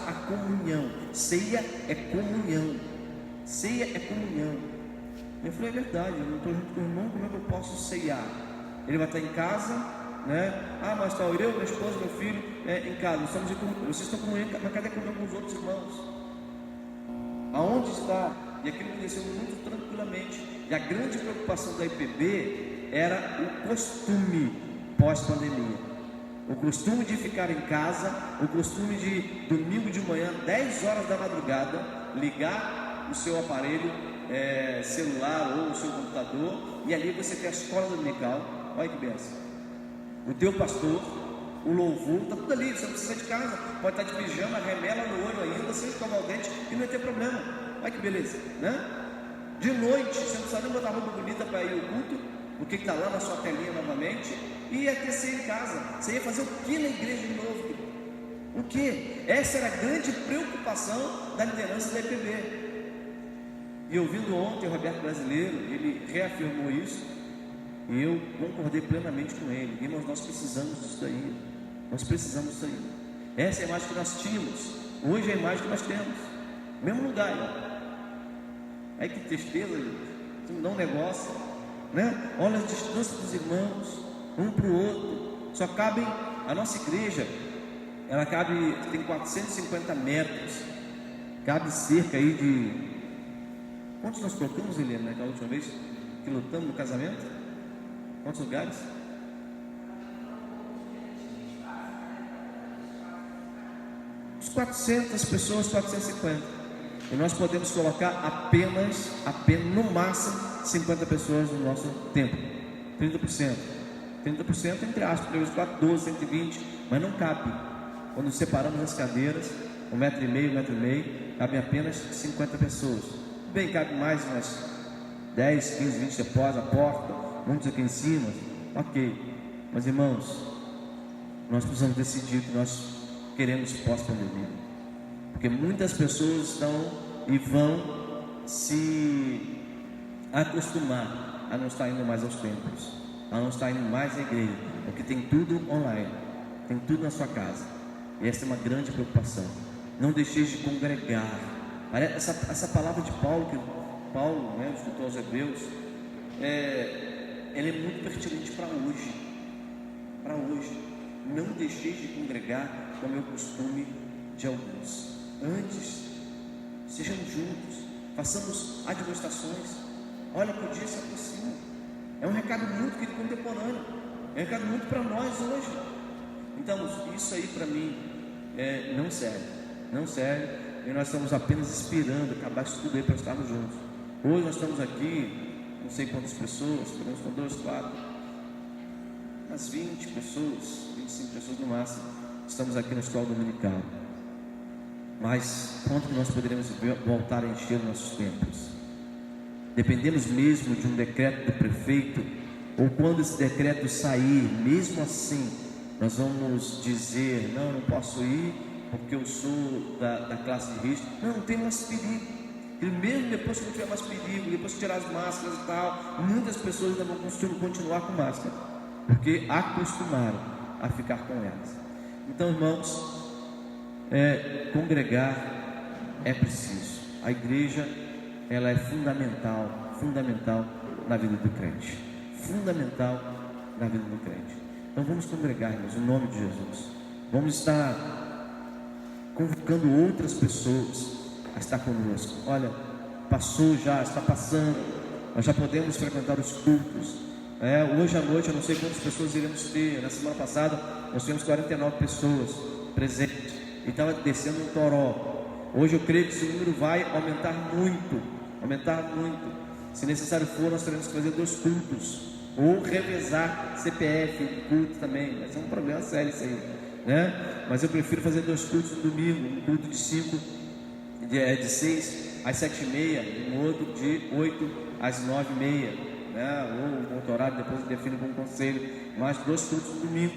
a comunhão? Ceia é comunhão. Eu falei, é verdade, eu não estou junto com o irmão, como é que eu posso ceiar? Ele vai estar em casa, né? Mas está eu, minha esposa, meu filho, em casa. Vocês estão comunhando, mas cadê a comunhão com os outros irmãos? Aonde está? E aquilo aconteceu muito tranquilamente. E a grande preocupação da IPB era o costume pós-pandemia. O costume de ficar em casa, o costume de domingo de manhã, 10 horas da madrugada, ligar o seu aparelho celular ou o seu computador, e ali você tem a escola dominical. Olha que benção. O teu pastor, o louvor, está tudo ali, você não precisa sair de casa, pode estar de pijama, remela no olho ainda, sem escovar o dente e não vai ter problema. Olha que beleza, né? De noite, você não precisa nem botar roupa bonita para ir ao culto, porque está lá na sua telinha novamente, e ia ter ceia em casa. Você ia fazer o que na igreja de novo? O que? Essa era a grande preocupação da liderança da IPB. E ouvindo ontem o Roberto Brasileiro, ele reafirmou isso, e eu concordei plenamente com ele. Irmãos, nós precisamos disso aí. Essa é a imagem que nós tínhamos, hoje é a imagem que nós temos, mesmo lugar, né? Aí que tristeza, você me dá um negócio, né? Olha a distância dos irmãos, um para o outro. Só cabem, a nossa igreja, ela tem 450 metros, cabe cerca aí de... Quantos nós colocamos, Helena, naquela última vez que lutamos no casamento? Quantos lugares? Uns 400 pessoas, 450. E nós podemos colocar apenas no máximo 50 pessoas no nosso templo. 30%. 30% entre aspas, 3, 4, 12, 120, mas não cabe. Quando separamos as cadeiras, 1,5 metro, 1,5 metro, cabem apenas 50 pessoas. Bem, cabe mais umas 10, 15, 20 após a porta, muitos aqui em cima, ok. Mas irmãos, nós precisamos decidir o que nós queremos pós-pandemia, porque muitas pessoas estão e vão se acostumar a não estar indo mais aos templos, a não estar indo mais à igreja, porque tem tudo online, tem tudo na sua casa. E essa é uma grande preocupação. Não deixeis de congregar. Essa palavra de Paulo, né, escritor aos Hebreus, ela é muito pertinente para hoje. Não deixeis de congregar, como é o costume de alguns. Antes, sejamos juntos, façamos admoestações. Olha que o dia se aproxima. É um recado muito contemporâneo, é um recado muito para nós hoje. Então, isso aí para mim não serve. E nós estamos apenas esperando acabar isso tudo aí para estarmos juntos. Hoje nós estamos aqui, não sei quantas pessoas, podemos com 2, 4, umas 20 pessoas, 25 pessoas no máximo. Estamos aqui na escola dominical. Mas quanto que nós poderemos voltar a encher nossos templos? Dependemos mesmo de um decreto do prefeito, ou quando esse decreto sair, mesmo assim, nós vamos dizer, não posso ir, porque eu sou da classe de risco. Não tem mais perigo. E mesmo depois que não tiver mais perigo, depois que tirar as máscaras e tal, muitas pessoas ainda vão continuar com máscara, porque acostumaram a ficar com elas. Então, irmãos, congregar é preciso. A igreja, ela é fundamental na vida do crente. Então vamos congregar, irmãos, em nome de Jesus. Vamos estar convocando outras pessoas a estar conosco. Olha, passou já, está passando, nós já podemos frequentar os cultos. Hoje à noite eu não sei quantas pessoas iremos ter. Na semana passada nós tivemos 49 pessoas presentes e estava descendo um toró. Hoje eu creio que esse número vai aumentar muito, Se necessário for, nós teremos que fazer 2 cultos ou revezar CPF no culto também. Vai ser um problema sério isso aí, né? Mas eu prefiro fazer 2 cultos no domingo, um culto de 6 às 7h30, um outro de 8 às 9h30, né? Ou um outro horário, depois eu defino com o conselho, mais 2 cultos no domingo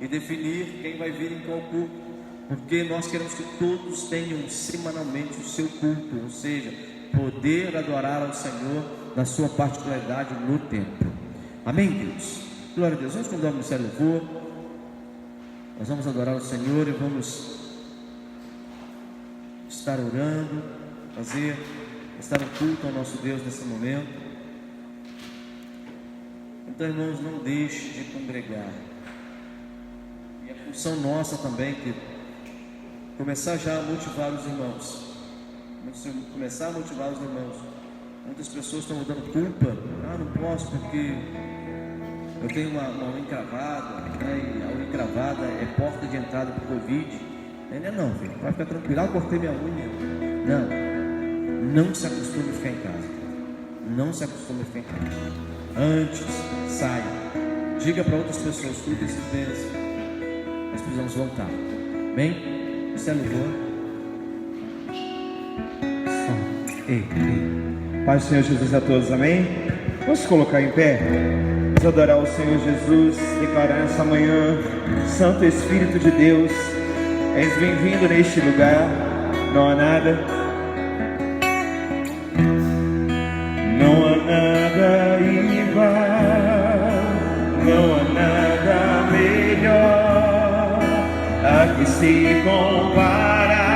e definir quem vai vir em qual culto, porque nós queremos que todos tenham semanalmente o seu culto, ou seja, poder adorar ao Senhor na sua particularidade no templo. Amém, Deus? Glória a Deus. Vamos convidar o Ministério do Louvor. Nós vamos adorar o Senhor e vamos estar orando, estar um culto ao nosso Deus nesse momento. Então, irmãos, não deixe de congregar. E a função nossa também, que começar já a motivar os irmãos. Muitas pessoas estão dando culpa. Não posso porque eu tenho uma unha encravada, né? E a unha encravada é porta de entrada para o Covid. Não, filho, vai ficar tranquilo. Eu cortei minha unha. Não se acostume a ficar em casa. Antes, saia. Diga para outras pessoas, tudo isso pensa. Nós precisamos voltar. Bem? Isso é louvor. Paz do Senhor Jesus a todos, amém? Vamos colocar em pé? Vamos adorar o Senhor Jesus, declarar nessa manhã: Santo Espírito de Deus, és bem-vindo neste lugar. Não há nada igual, não há nada melhor a que se compara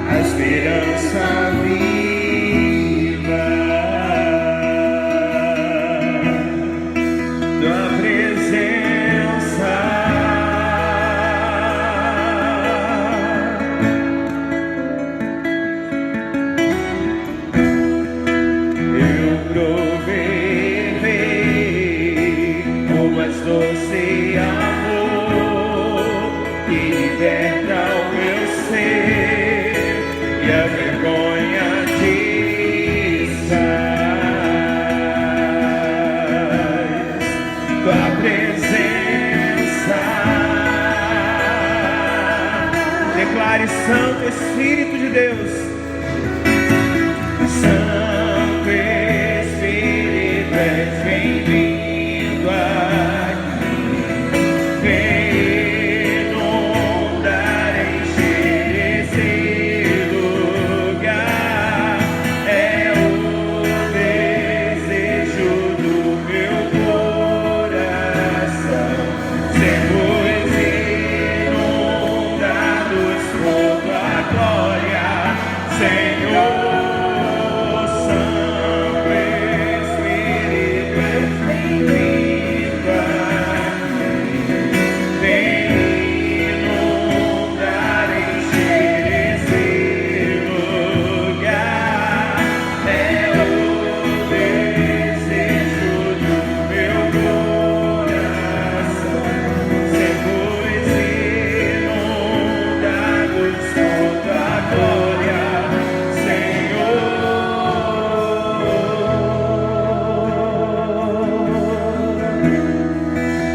a esperança viva da presença. Eu provei o mais doce amor que liberta o meu ser e a vergonha desfaz tua presença. Declare: Santo Espírito de Deus, Santo Espírito, és bem-vindo aqui. Vem inundar, encher esse lugar. É o desejo do meu coração. Sermos inundados por tua glória, Senhor. Santo Espírito, és bem-vindo aqui. Vem inundar, encher esse lugar. É o desejo do meu coração. Sermos inundados por tua glória, Senhor.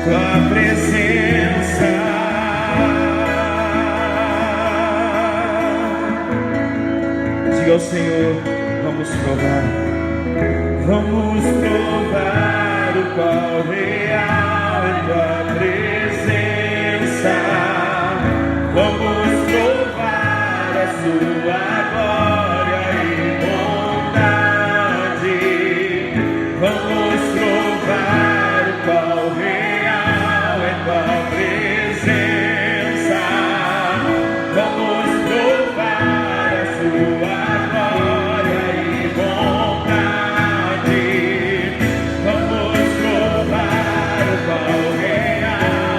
Tua presença. Diga ao Senhor: vamos provar o qual real é tua presença. Vamos provar a sua glória e bondade. Vamos provar o qual real é tua presença. Vamos provar a sua glória e bondade. Vamos provar o qual real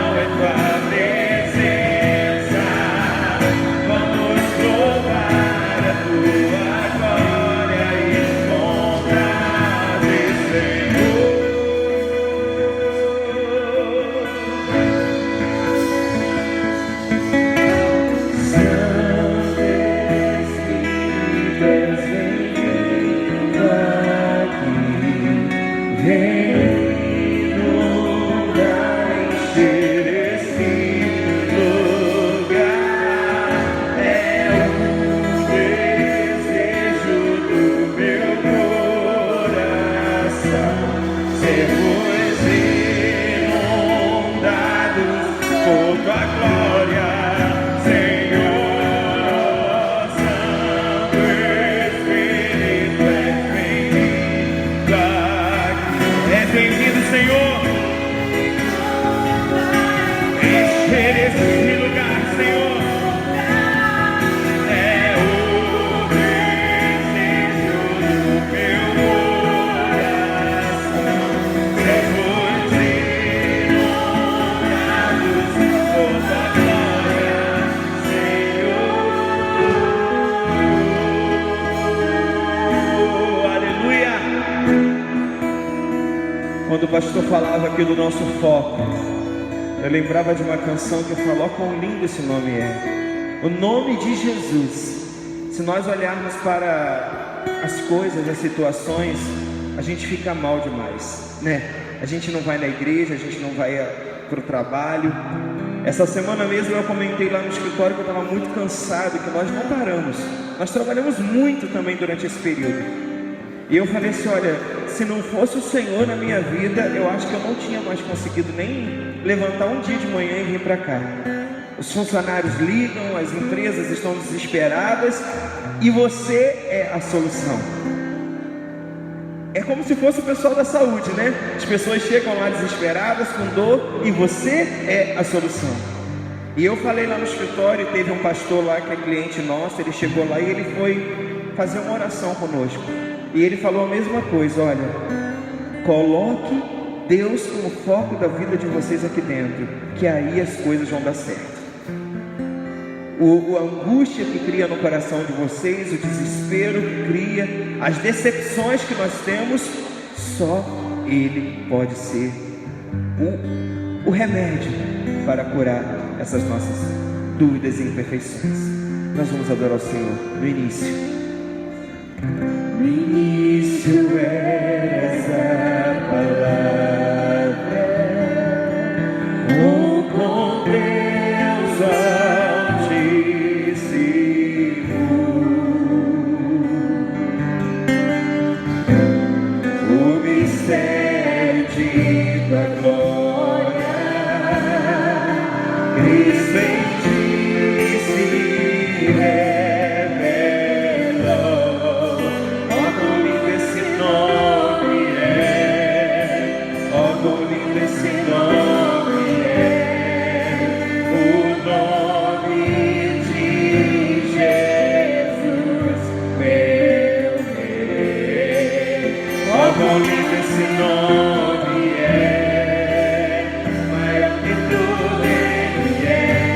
Quando o pastor falava aqui do nosso foco, eu lembrava de uma canção que falou: quão lindo esse nome é. O nome de Jesus. Se nós olharmos para as coisas, as situações, a gente fica mal demais, né? A gente não vai na igreja, a gente não vai para o trabalho. Essa semana mesmo eu comentei lá no escritório que eu estava muito cansado, que nós não paramos. Nós trabalhamos muito também durante esse período. E eu falei assim: olha, se não fosse o Senhor na minha vida, eu acho que eu não tinha mais conseguido nem levantar um dia de manhã e vir para cá. Os funcionários ligam, as empresas estão desesperadas, e você é a solução. É como se fosse o pessoal da saúde, né? As pessoas chegam lá desesperadas, com dor, e você é a solução. E eu falei lá no escritório, teve um pastor lá que é cliente nosso, ele chegou lá e ele foi fazer uma oração conosco. E ele falou a mesma coisa: olha, coloque Deus como foco da vida de vocês aqui dentro, que aí as coisas vão dar certo. A angústia que cria no coração de vocês, o desespero que cria, as decepções que nós temos, só Ele pode ser o remédio para curar essas nossas dúvidas e imperfeições. Nós vamos adorar o Senhor no início. No início era a palavra, com Deus Altíssimo, o mistério de tua glória, Cristo em ti se revelou. Ó, quão lindo esse nome é, ó, quão lindo esse nome é, o nome de Jesus, meu Rei. Ó, quão lindo esse nome é, maior que tudo Ele é.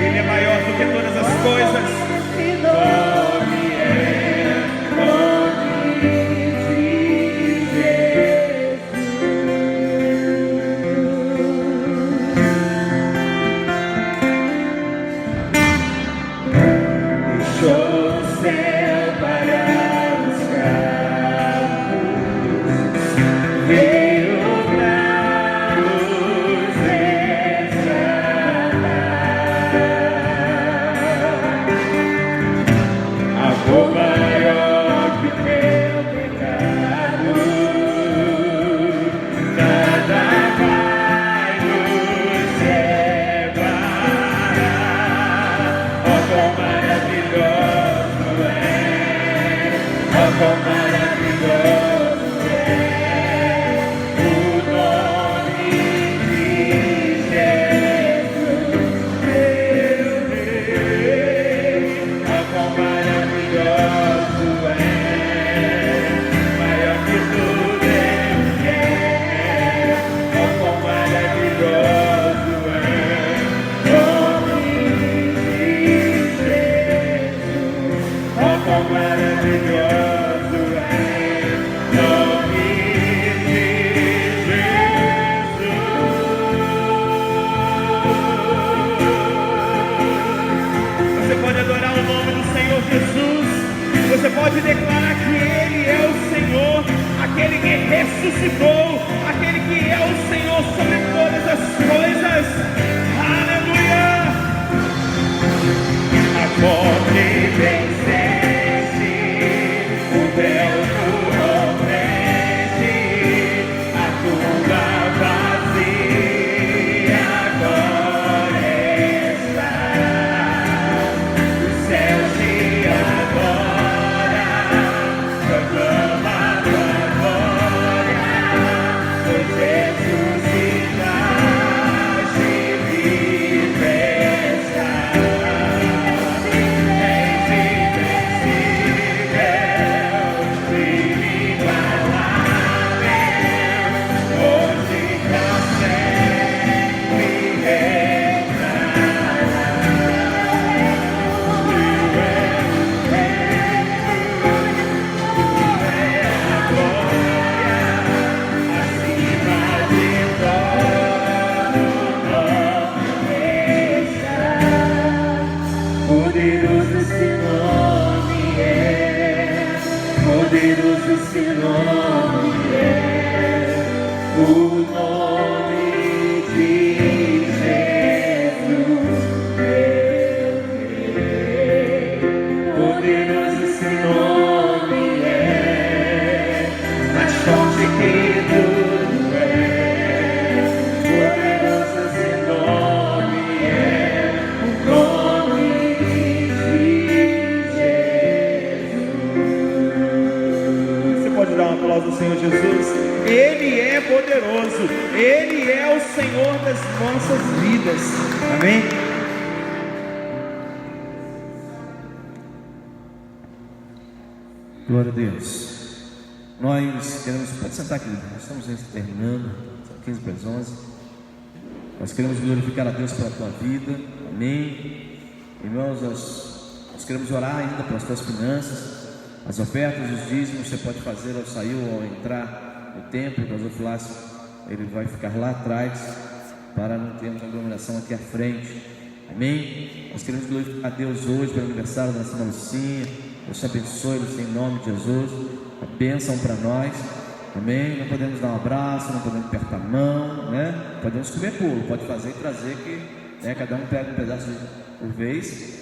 Ele é maior do que todas as coisas. Nome é, nome de Jesus. Deixou o céu para buscar-nos, veio pra nos resgatar. Amor maior que o meu pecado, nada vai nos separar. Ó, quão maravilhoso é, ó, quão maravilhoso é o nome de Jesus, meu Rei. Ó, quão maravilhoso é, maior que tudo Ele é. Ó, quão maravilhoso é o nome de Jesus. Ó, quão maravilhoso é esse nome é o nome de Jesus. Eu creio. Poderoso esse nome é, mais forte que tudo é. Poderoso esse nome é, o nome de Jesus. Você pode dar um aplauso ao Senhor Jesus? Ele é poderoso, Ele é o Senhor das nossas vidas. Amém? Glória a Deus. Nós queremos, pode sentar aqui, nós estamos terminando, são 15 para as 11. Nós queremos glorificar a Deus pela tua vida, amém. Irmãos, nós queremos orar ainda pelas tuas finanças, as ofertas, os dízimos, você pode fazer ao sair ou ao entrar no templo. Das ofilácias, ele vai ficar lá atrás, para não termos aglomeração aqui à frente, amém. Nós queremos glorificar a Deus hoje pelo aniversário da nossa Lucinha. Deus te abençoe, Lucinha, em nome de Jesus. A bênção para nós, amém. Não podemos dar um abraço, não podemos apertar a mão, né? Podemos comer bolo, pode fazer e trazer, que, né, cada um pega um pedaço por vez.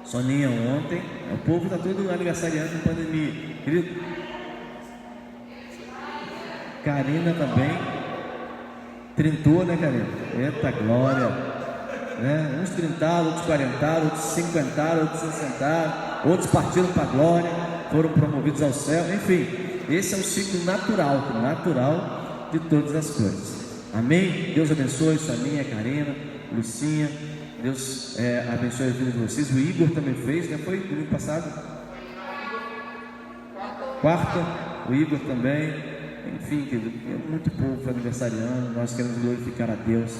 Soninha ontem, o povo está todo aniversariando em pandemia, querido. Karina também trintou, né, Karina? Eita glória, né? Uns trintaram, outros 40, outros 50, outros 60, outros partiram para a glória, foram promovidos ao céu. Enfim, esse é um ciclo natural de todas as coisas, amém. Deus abençoe Soninha, Karina, Lucinha. Deus abençoe a vida de vocês. O Igor também fez, né? Foi domingo passado, quarta, o Igor também. Enfim, querido, é muito povo aniversariando. Nós queremos glorificar a Deus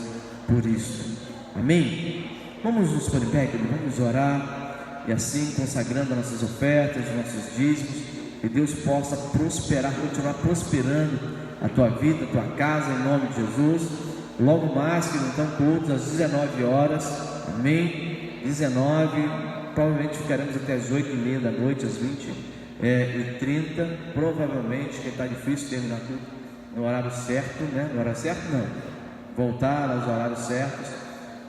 por isso, amém. Vamos nos pôr em pé, querido, vamos orar, e assim consagrando as nossas ofertas, os nossos dízimos, que Deus possa prosperar, continuar prosperando a tua vida, a tua casa, em nome de Jesus. Logo mais, querido, então, cultos às 19 horas, amém. 19, provavelmente ficaremos até as 8h30 da noite, às 20h30, provavelmente, que está difícil terminar tudo no horário certo, né? No horário certo não, voltar aos horários certos,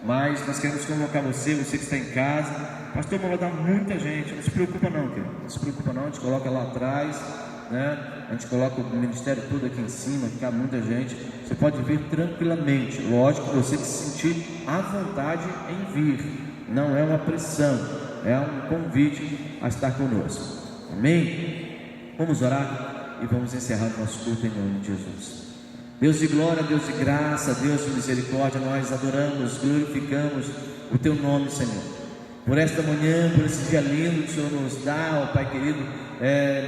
mas nós queremos convocar você que está em casa. Pastor, vai dar muita gente, não se preocupa não, querido, não se preocupa não, a gente coloca lá atrás, né? A gente coloca o ministério todo aqui em cima, que cabe muita gente. Você pode vir tranquilamente, lógico, você se sentir à vontade em vir, não é uma pressão, é um convite a estar conosco, amém. Vamos orar e vamos encerrar o nosso culto em nome de Jesus. Deus de glória, Deus de graça, Deus de misericórdia, nós adoramos, glorificamos o teu nome, Senhor, por esta manhã, por esse dia lindo que o Senhor nos dá, ó Pai querido.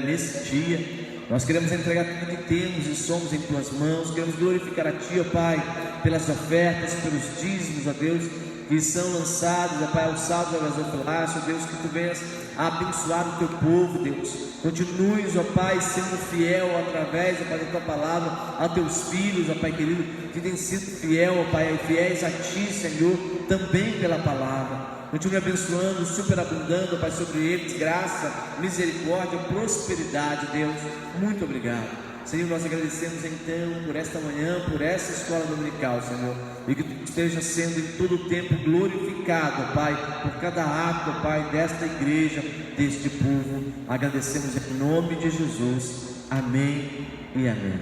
Nesse dia nós queremos entregar tudo que temos e somos em tuas mãos. Queremos glorificar a ti, ó Pai, pelas ofertas, pelos dízimos, ó Deus, que são lançados, ó Pai, alçados ao gasofilácio, Deus, que tu venhas a abençoar o teu povo, Deus. Continues, ó Pai, sendo fiel através, ó Pai, da tua palavra a teus filhos, ó Pai querido, que têm sido fiel, ó Pai, fiéis a ti, Senhor, também pela palavra. Continue abençoando, superabundando, Pai, sobre eles, graça, misericórdia, prosperidade, Deus. Muito obrigado, Senhor. Nós agradecemos então por esta manhã, por essa escola dominical, Senhor, e que tu esteja sendo em todo o tempo glorificado, Pai, por cada ato, Pai, desta igreja, deste povo. Agradecemos em nome de Jesus, amém e amém.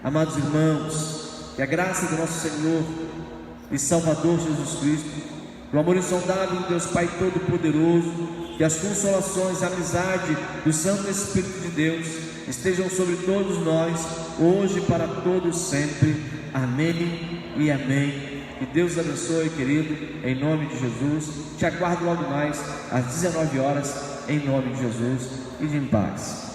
Amados irmãos, que a graça do nosso Senhor e Salvador Jesus Cristo, o amor insondável de Deus Pai Todo-Poderoso, que as consolações, a amizade do Santo Espírito de Deus estejam sobre todos nós, hoje e para todos sempre, amém e amém. Que Deus abençoe, querido, em nome de Jesus. Te aguardo logo mais às 19 horas, em nome de Jesus, e de em paz.